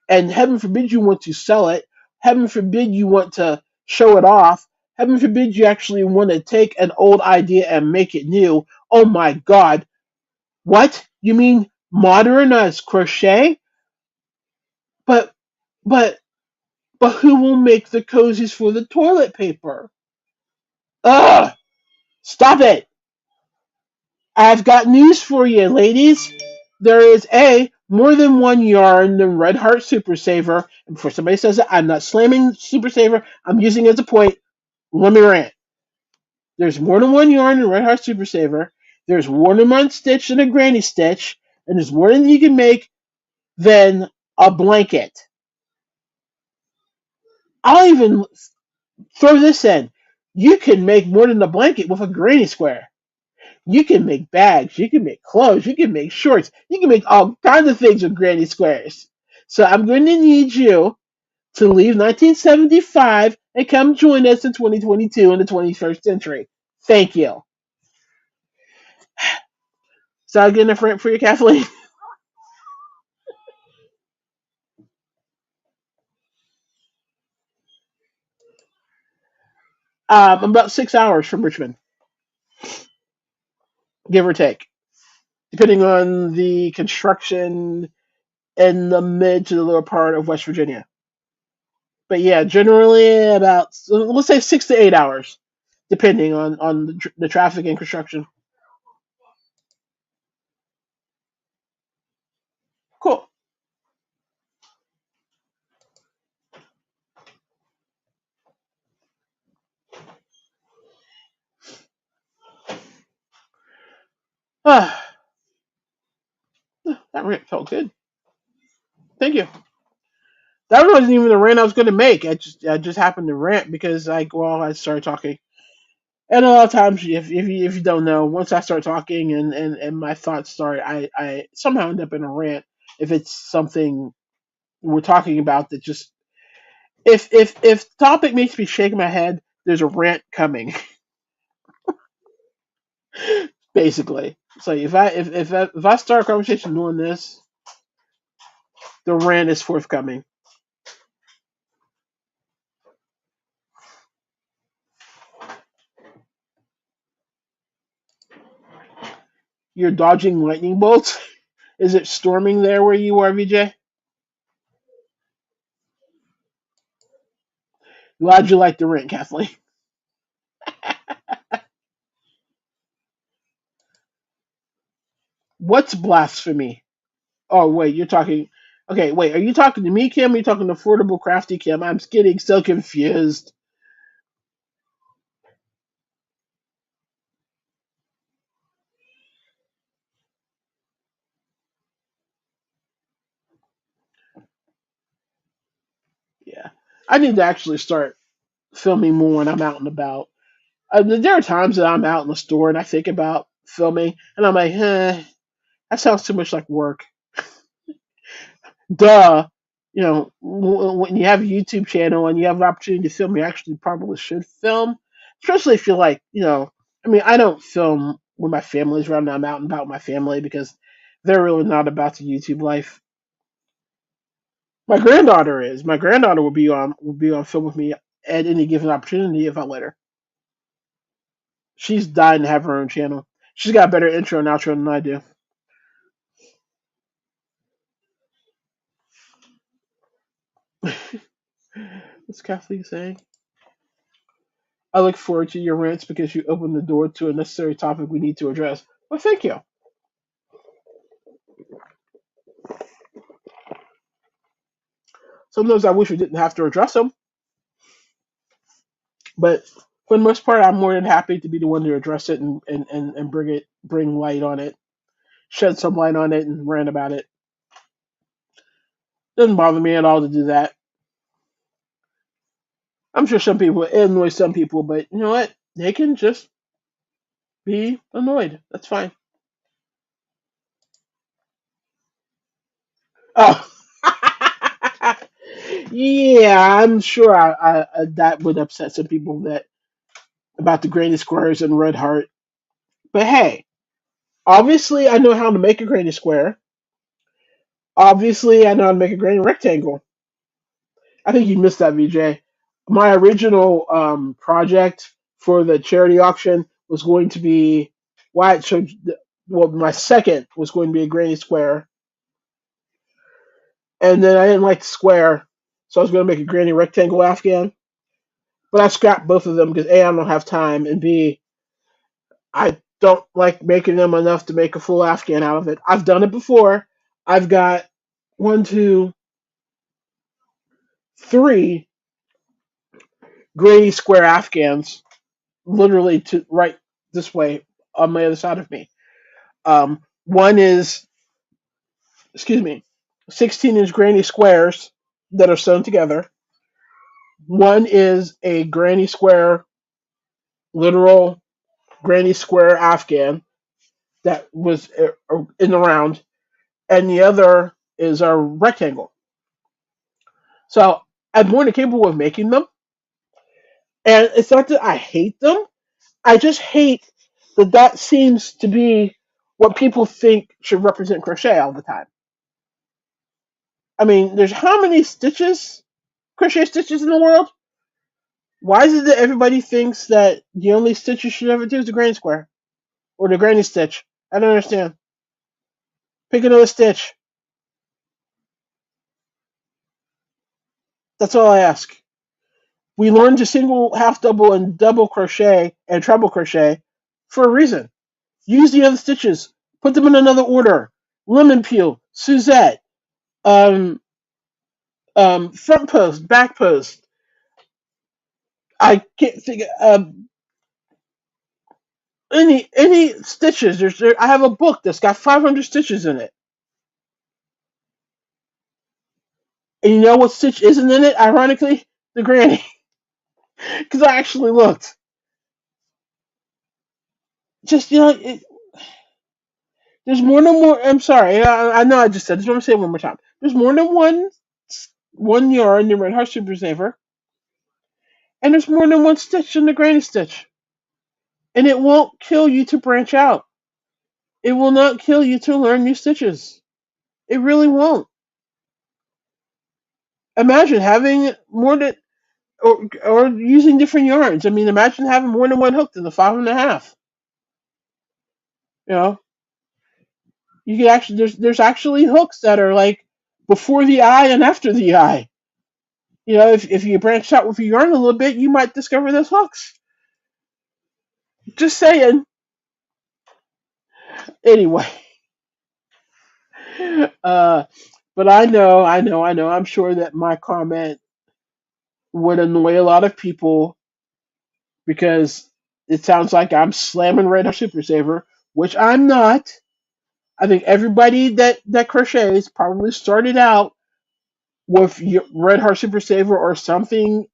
S1: And heaven forbid you want to sell it. Heaven forbid you want to show it off. Heaven forbid you actually want to take an old idea and make it new. Oh my God. What? You mean modernize crochet? But, but, but who will make the cozies for the toilet paper? Ugh! Stop it! I've got news for you, ladies. There is more than one yarn than Red Heart Super Saver. And before somebody says that, I'm not slamming Super Saver. I'm using it as a point. Let me rant. There's more than one yarn in Red Heart Super Saver. There's more than one stitch in a granny stitch. And there's more than you can make than a blanket. I'll even throw this in. You can make more than a blanket with a granny square. You can make bags, you can make clothes, you can make shorts, you can make all kinds of things with granny squares. So I'm going to need you to leave 1975 and come join us in 2022 in the 21st century. Thank you. So I get enough rent for you, Kathleen? About 6 hours from Richmond, give or take, depending on the construction in the mid to the lower part of West Virginia. But yeah, generally about, so let's say 6 to 8 hours, depending on the traffic and construction. Cool. Ah, that rant felt good. Thank you. That wasn't even the rant I was going to make. I just happened to rant because I started talking. And a lot of times, if you don't know, once I start talking and my thoughts start, I somehow end up in a rant. If it's something we're talking about that just, if the topic makes me shake my head, there's a rant coming. Basically, so if I start a conversation doing this, the rant is forthcoming. You're dodging lightning bolts. Is it storming there where you are, VJ? Glad you like the rant, Kathleen. What's blasphemy? Oh wait, you're talking. Okay, wait. Are you talking to me, Kim? Or are you talking to Affordable Crafty Kim? I'm getting so confused. Yeah, I need to actually start filming more when I'm out and about. There are times that I'm out in the store and I think about filming, and I'm like, that sounds too much like work. Duh. When you have a YouTube channel and you have an opportunity to film, you actually probably should film, especially if you're like, I mean, I don't film when my family's around. I'm out and about with my family because they're really not about the YouTube life. My granddaughter is. My granddaughter will be on film with me at any given opportunity if I let her. She's dying to have her own channel. She's got a better intro and outro than I do. What's Kathleen saying? I look forward to your rants because you opened the door to a necessary topic we need to address. Well, thank you. Sometimes I wish we didn't have to address them, but for the most part, I'm more than happy to be the one to address it and bring light on it, shed some light on it, and rant about it. Doesn't bother me at all to do that. I'm sure some people it annoys some people, but you know what? They can just be annoyed. That's fine. Oh, yeah, I'm sure that would upset some people that about the granny squares and red heart. But hey, obviously I know how to make a granny square. Obviously I know how to make a granny rectangle. I think you missed that, VJ. My original project for the charity auction was going to be why it showed. Well, my second was going to be a granny square, and then I didn't like the square, so I was going to make a granny rectangle Afghan. But I scrapped both of them because A, I don't have time, and B, I don't like making them enough to make a full Afghan out of it. I've done it before. I've got one, two, three granny square Afghans literally to right this way on my other side of me. One is, excuse me, 16-inch granny squares that are sewn together. One is a granny square, literal granny square Afghan that was in the round, and the other is a rectangle. So I'm more than capable of making them, and it's not that I hate them. I just hate that seems to be what people think should represent crochet all the time. I mean, there's how many crochet stitches in the world? Why is it that everybody thinks that the only stitch you should ever do is the granny square or the granny stitch? I don't understand. Pick another stitch. That's all I ask. We learned to single, half double, and double crochet and treble crochet for a reason. Use the other stitches. Put them in another order. Lemon peel, Suzette, um, front post, back post. I can't think any stitches. I have a book that's got 500 stitches in it. And you know what stitch isn't in it? Ironically, the granny. Because I actually looked. Just there's more than one. I'm sorry. I know I just said this. But I'm gonna say it one more time. There's more than one yarn in Red Heart Super Saver, and there's more than one stitch in the granny stitch. And it won't kill you to branch out. It will not kill you to learn new stitches. It really won't. Imagine having more than or using different yarns. I mean, imagine having more than one hook to the 5.5. You know, you can actually there's actually hooks that are like before the eye and after the eye. You know, if you branch out with your yarn a little bit, you might discover those hooks. Just saying. Anyway, uh, but I know. I'm sure that my comment would annoy a lot of people because it sounds like I'm slamming Red Hot Super Saver, which I'm not. I think everybody that crochets probably started out with Red Heart Super Saver or something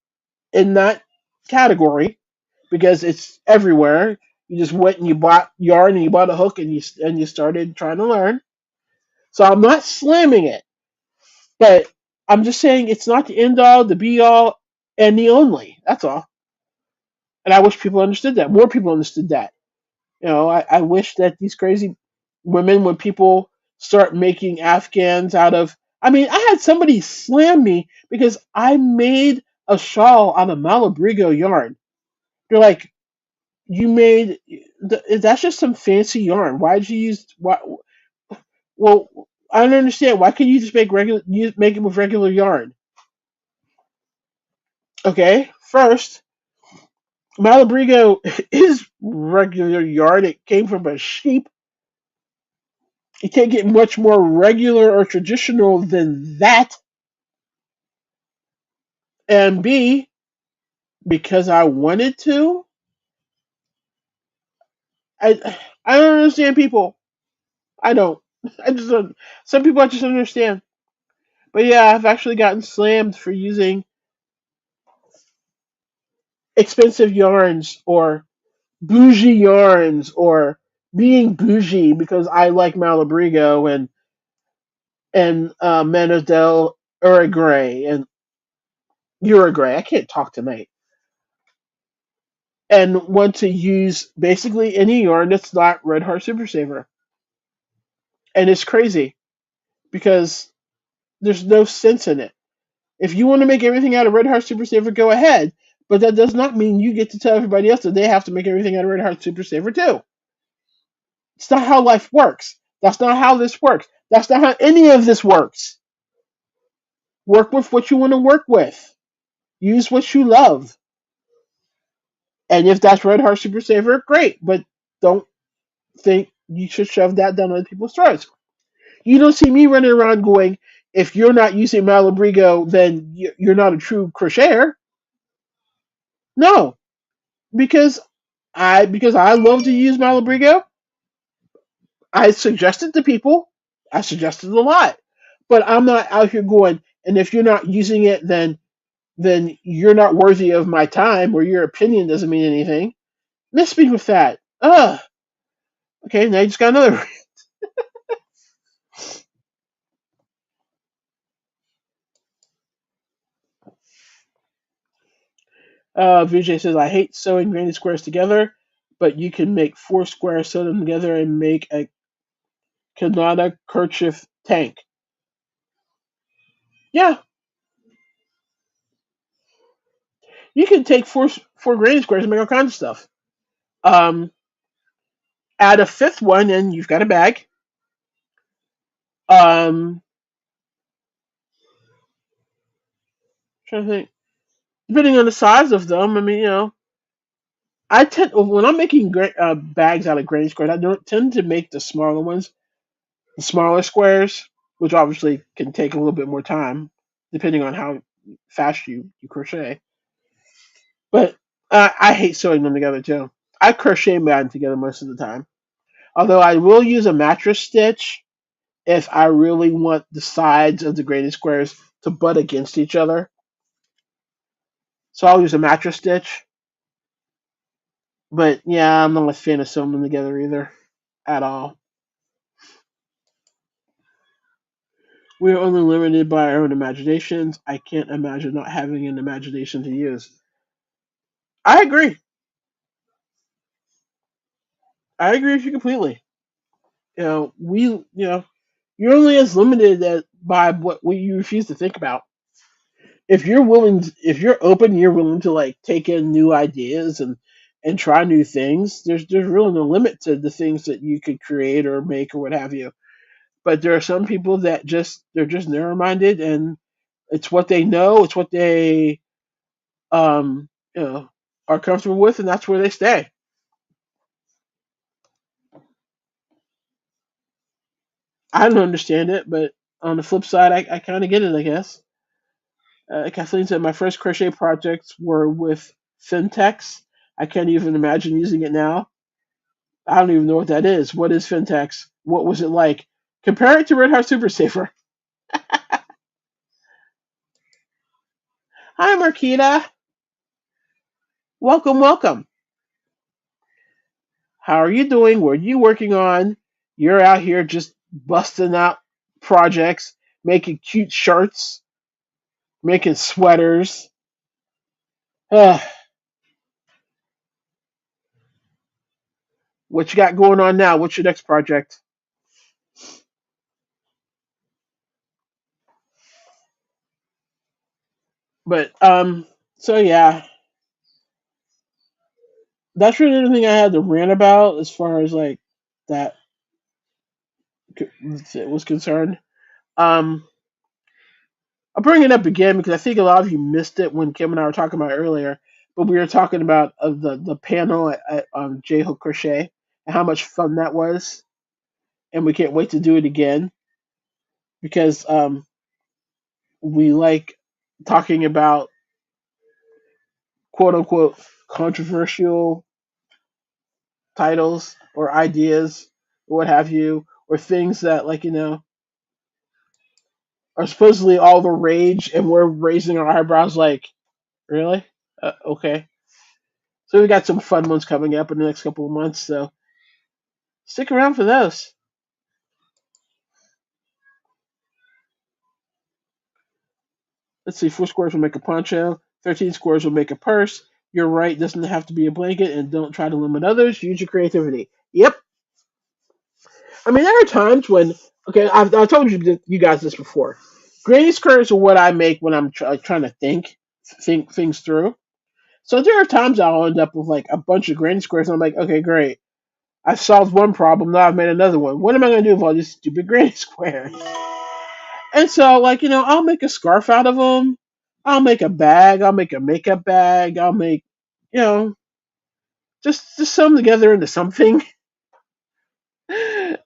S1: in that category because it's everywhere. You just went and you bought yarn and you bought a hook and you started trying to learn. So I'm not slamming it, but I'm just saying it's not the end all, the be all, and the only. That's all. And I wish people understood that. More people understood that. I wish that these crazy women, when people start making Afghans out of. I mean, I had somebody slam me because I made a shawl out of Malabrigo yarn. They're like, you made that's just some fancy yarn. Why'd you use what? Well, I don't understand. Why can't you just make it with regular yarn? Okay, first, Malabrigo is regular yarn. It came from a sheep. You can't get much more regular or traditional than that. And B, because I wanted to, I don't understand people. I don't. I just don't. Some people I just don't understand. But yeah, I've actually gotten slammed for using expensive yarns or bougie yarns or being bougie because I like Malabrigo and Manadel Uruguay and Uruguay. I can't talk tonight. And want to use basically any yarn that's not Red Heart Super Saver. And it's crazy because there's no sense in it. If you want to make everything out of Red Heart Super Saver, go ahead. But that does not mean you get to tell everybody else that they have to make everything out of Red Heart Super Saver too. It's not how life works. That's not how this works. That's not how any of this works. Work with what you want to work with. Use what you love. And if that's Red Heart Super Saver, great. But don't think you should shove that down other people's throats. You don't see me running around going, if you're not using Malabrigo, then you're not a true crocheter. No, because I love to use Malabrigo. I suggested to people. I suggested a lot, but I'm not out here going. And if you're not using it, then you're not worthy of my time, or your opinion doesn't mean anything. Miss me with that. Ugh. Okay, now you just got another. Vijay says, I hate sewing granny squares together, but you can make four squares, sew them together, and make a Canada kerchief tank. Yeah, You can take four granny squares and make all kinds of stuff. Um, Add a fifth one, and you've got a bag. Um, Trying to think. Depending on the size of them, I mean, I tend when I'm making bags out of granny squares, I don't tend to make the smaller ones, the smaller squares, which obviously can take a little bit more time, depending on how fast you crochet. But I hate sewing them together too. I crochet mine together most of the time. Although I will use a mattress stitch if I really want the sides of the granny squares to butt against each other. So I'll use a mattress stitch. But yeah, I'm not a fan of sewing them together either, at all. We are only limited by our own imaginations. I can't imagine not having an imagination to use. I agree. I agree with you completely. You're only as limited by what you refuse to think about. If you're open, you're willing to like take in new ideas and try new things. There's really no limit to the things that you could create or make or what have you. But there are some people that they're just narrow minded, and it's what they know, it's what they um you know are comfortable with, and that's where they stay. I don't understand it, but on the flip side, I kind of get it, I guess. Kathleen said my first crochet projects were with Fintex. I can't even imagine using it now. I don't even know what that is. What is Fintex? What was it like? Compare it to Red Heart Super Saver. Hi, Marquita. Welcome, welcome. How are you doing? What are you working on? You're out here just busting out projects, making cute shirts, making sweaters. Uh, what you got going on now? What's your next project? But so yeah, that's really the thing I had to rant about as far as like that was concerned. Um, I'll bring it up again because I think a lot of you missed it when Kim and I were talking about it earlier. But we were talking about the panel at J Hook Crochet and how much fun that was, and we can't wait to do it again because we like talking about quote unquote controversial titles or ideas or what have you, or things that like are supposedly all the rage, and we're raising our eyebrows like, really? Okay. So we got some fun ones coming up in the next couple of months, so stick around for those. Let's see, 4 squares will make a poncho, 13 squares will make a purse. You're right, doesn't have to be a blanket, and don't try to limit others. Use your creativity. Yep. I mean, there are times when, okay, I've told you guys this before. Granny squares are what I make when I'm trying to think things through. So there are times I'll end up with like a bunch of granny squares, and I'm like, okay, great. I've solved one problem, now I've made another one. What am I going to do with all these stupid granny squares? And so, like, I'll make a scarf out of them. I'll make a bag. I'll make a makeup bag. I'll make, you know, just sew them together into something.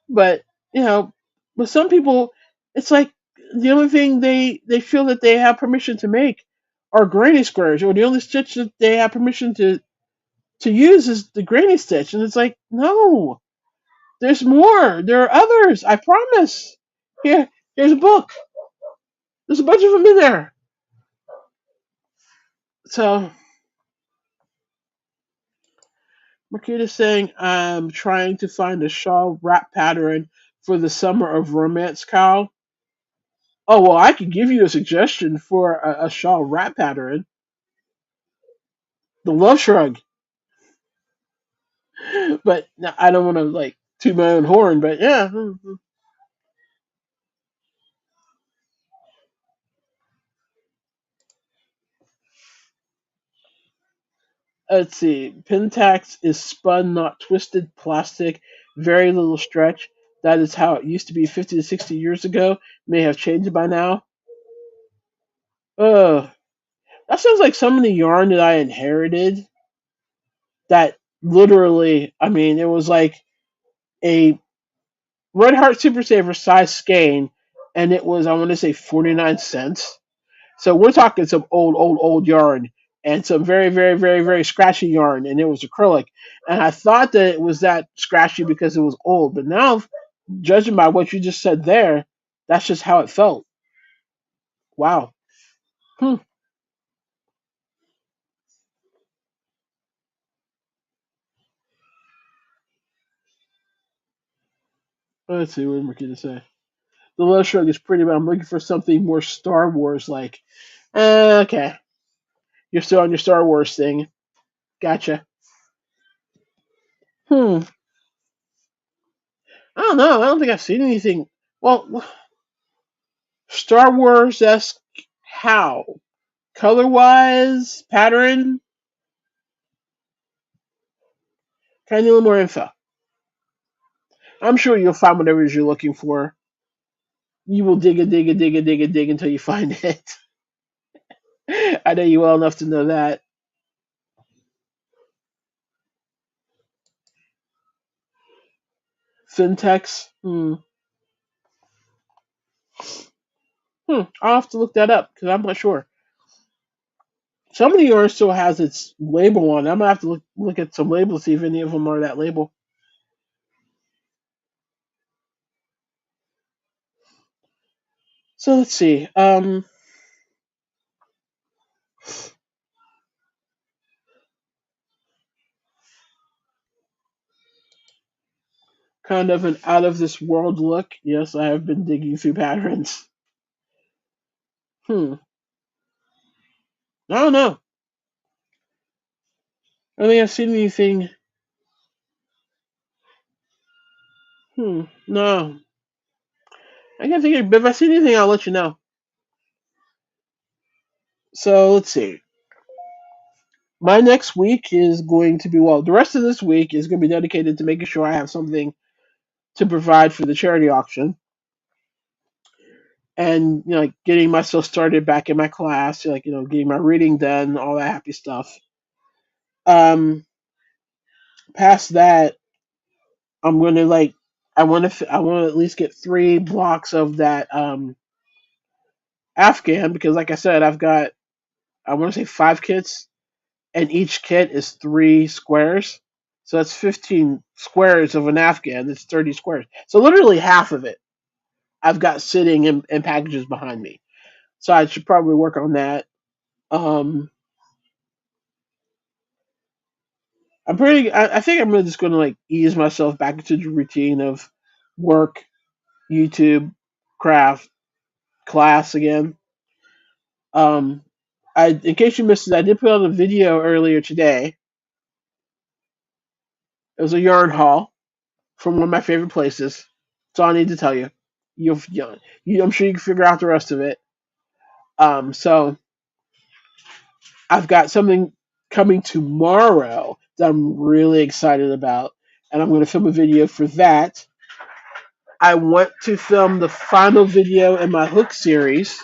S1: But, you know, with some people, it's like the only thing they feel that they have permission to make are granny squares, or the only stitch that they have permission to use is the granny stitch. And it's like, no, there's more. There are others. I promise. Here's a book. There's a bunch of them in there. So Makita's saying I'm trying to find a shawl wrap pattern for the Summer of Romance cowl. Oh well, I could give you a suggestion for a shawl wrap pattern. The Love Shrug. But no, I don't want to like toot my own horn. But yeah, Let's see. Pentax is spun, not twisted plastic. Very little stretch. That is how it used to be 50 to 60 years ago. May have changed by now. Ugh. That sounds like some of the yarn that I inherited. That literally, I mean, it was like a Red Heart Super Saver size skein, and it was, I want to say, 49 cents. So we're talking some old yarn and some very, very, very, very scratchy yarn, and it was acrylic. And I thought that it was that scratchy because it was old, but now, judging by what you just said there, that's just how it felt. Wow. Hmm. Let's see what am I going to say. The Low Shrug is pretty, but I'm looking for something more Star Wars like. Okay, you're still on your Star Wars thing. Gotcha. Hmm. I don't know. I don't think I've seen anything. Well, Star Wars esque. How? Color wise, pattern, kind of a little more info. I'm sure you'll find whatever it is you're looking for. You will dig and dig and dig and dig and dig until you find it. I know you well enough to know that. Syntax. I'll have to look that up because I'm not sure. Some of the yarn still has its label on it. I'm gonna have to look at some labels, see if any of them are that label. So let's see. Kind of an out of this world look. Yes, I have been digging through patterns. Hmm. I don't know. I don't think I've seen anything. No. I can't think of, but if I see anything, I'll let you know. So let's see. My next week is going to be, well, the rest of this week is going to be dedicated to making sure I have something to provide for the charity auction and, like getting myself started back in my class, like, getting my reading done, all that happy stuff. Um, Past that, I'm going to like, I want to at least get 3 blocks of that Afghan because, like I said, I want to say 5 kits, and each kit is 3 squares. So that's 15 squares of an Afghan. That's 30 squares. So literally half of it I've got sitting in packages behind me. So I should probably work on that. Um, I think I'm really just going to like ease myself back into the routine of work, YouTube, craft, class again. Um, in case you missed it, I did put out a video earlier today. It was a yarn haul from one of my favorite places. That's all I need to tell you. I'm sure you can figure out the rest of it. So I've got something coming tomorrow that I'm really excited about, and I'm going to film a video for that. I want to film the final video in my hook series.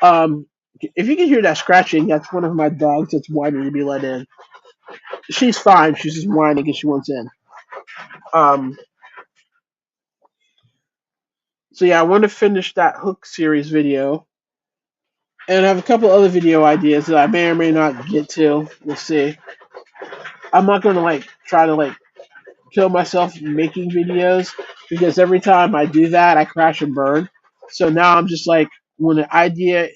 S1: If you can hear that scratching, that's one of my dogs that's whining to be let in. She's fine. She's just whining because she wants in. Um, so yeah, I want to finish that hook series video, and I have a couple other video ideas that I may or may not get to. We'll see. I'm not going to like try to like kill myself making videos because every time I do that, I crash and burn. So now I'm just like, when an idea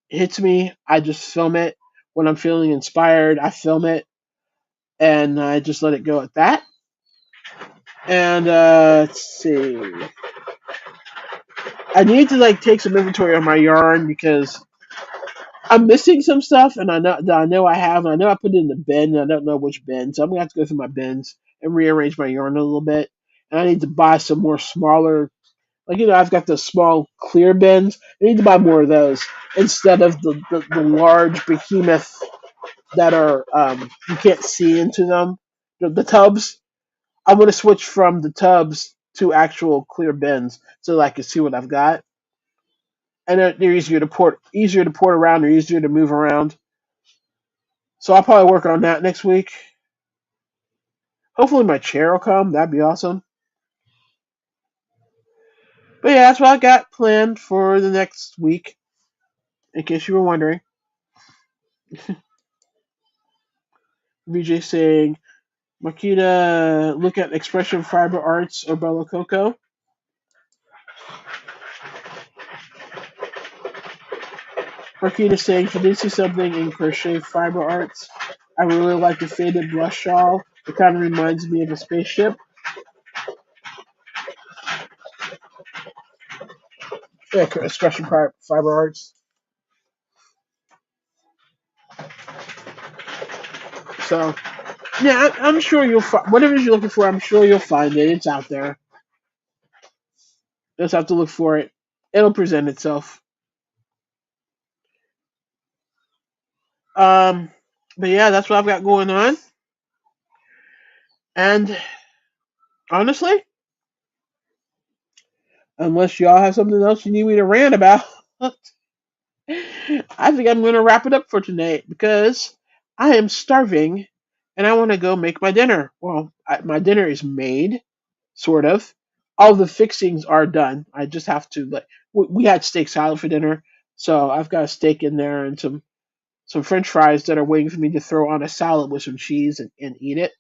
S1: hits me, I just film it. When I'm feeling inspired, I film it, and I just let it go at that. And let's see. I need to like take some inventory on my yarn because I'm missing some stuff, and I know I have, and I know I put it in the bin, and I don't know which bin, so I'm gonna have to go through my bins and rearrange my yarn a little bit. And I need to buy some more smaller, like I've got the small clear bins. I need to buy more of those instead of the large behemoth that are you can't see into them. The tubs. I'm gonna switch from the tubs to actual clear bins so that I can see what I've got, and they're easier to port around. They're easier to move around. So I'll probably work on that next week. Hopefully my chair will come. That'd be awesome. But yeah, that's what I got planned for the next week. In case you were wondering, VJ saying, Makita, look at Expression Fiber Arts or Bella Coco. Marquita saying she did see something in Crochet Fiber Arts. I really like the faded blush shawl. It kind of reminds me of a spaceship. Yeah, Expression Fiber Arts. So, yeah, I'm sure you'll find whatever you're looking for. I'm sure you'll find it. It's out there. Just have to look for it. It'll present itself. Um, but yeah, that's what I've got going on. And honestly, unless y'all have something else you need me to rant about, I think I'm going to wrap it up for tonight because I am starving and I want to go make my dinner. Well, my dinner is made, sort of. All the fixings are done. I just have to like we had steak salad for dinner, so I've got a steak in there and some French fries that are waiting for me to throw on a salad with some cheese and eat it.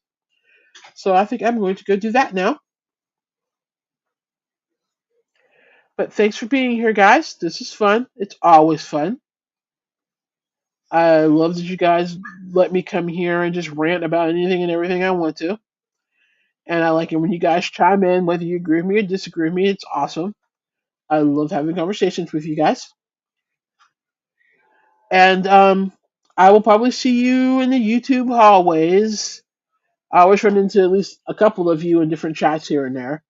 S1: So I think I'm going to go do that now. But thanks for being here, guys. This is fun. It's always fun. I love that you guys let me come here and just rant about anything and everything I want to. And I like it when you guys chime in, whether you agree with me or disagree with me. It's awesome. I love having conversations with you guys. And I will probably see you in the YouTube hallways. I always run into at least a couple of you in different chats here and there.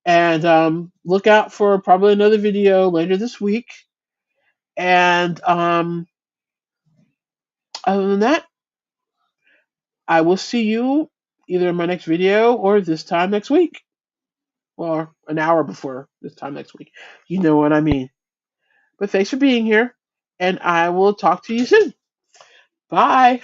S1: And look out for probably another video later this week. And other than that, I will see you either in my next video or this time next week. Or an hour before this time next week. You know what I mean. But thanks for being here, and I will talk to you soon. Bye.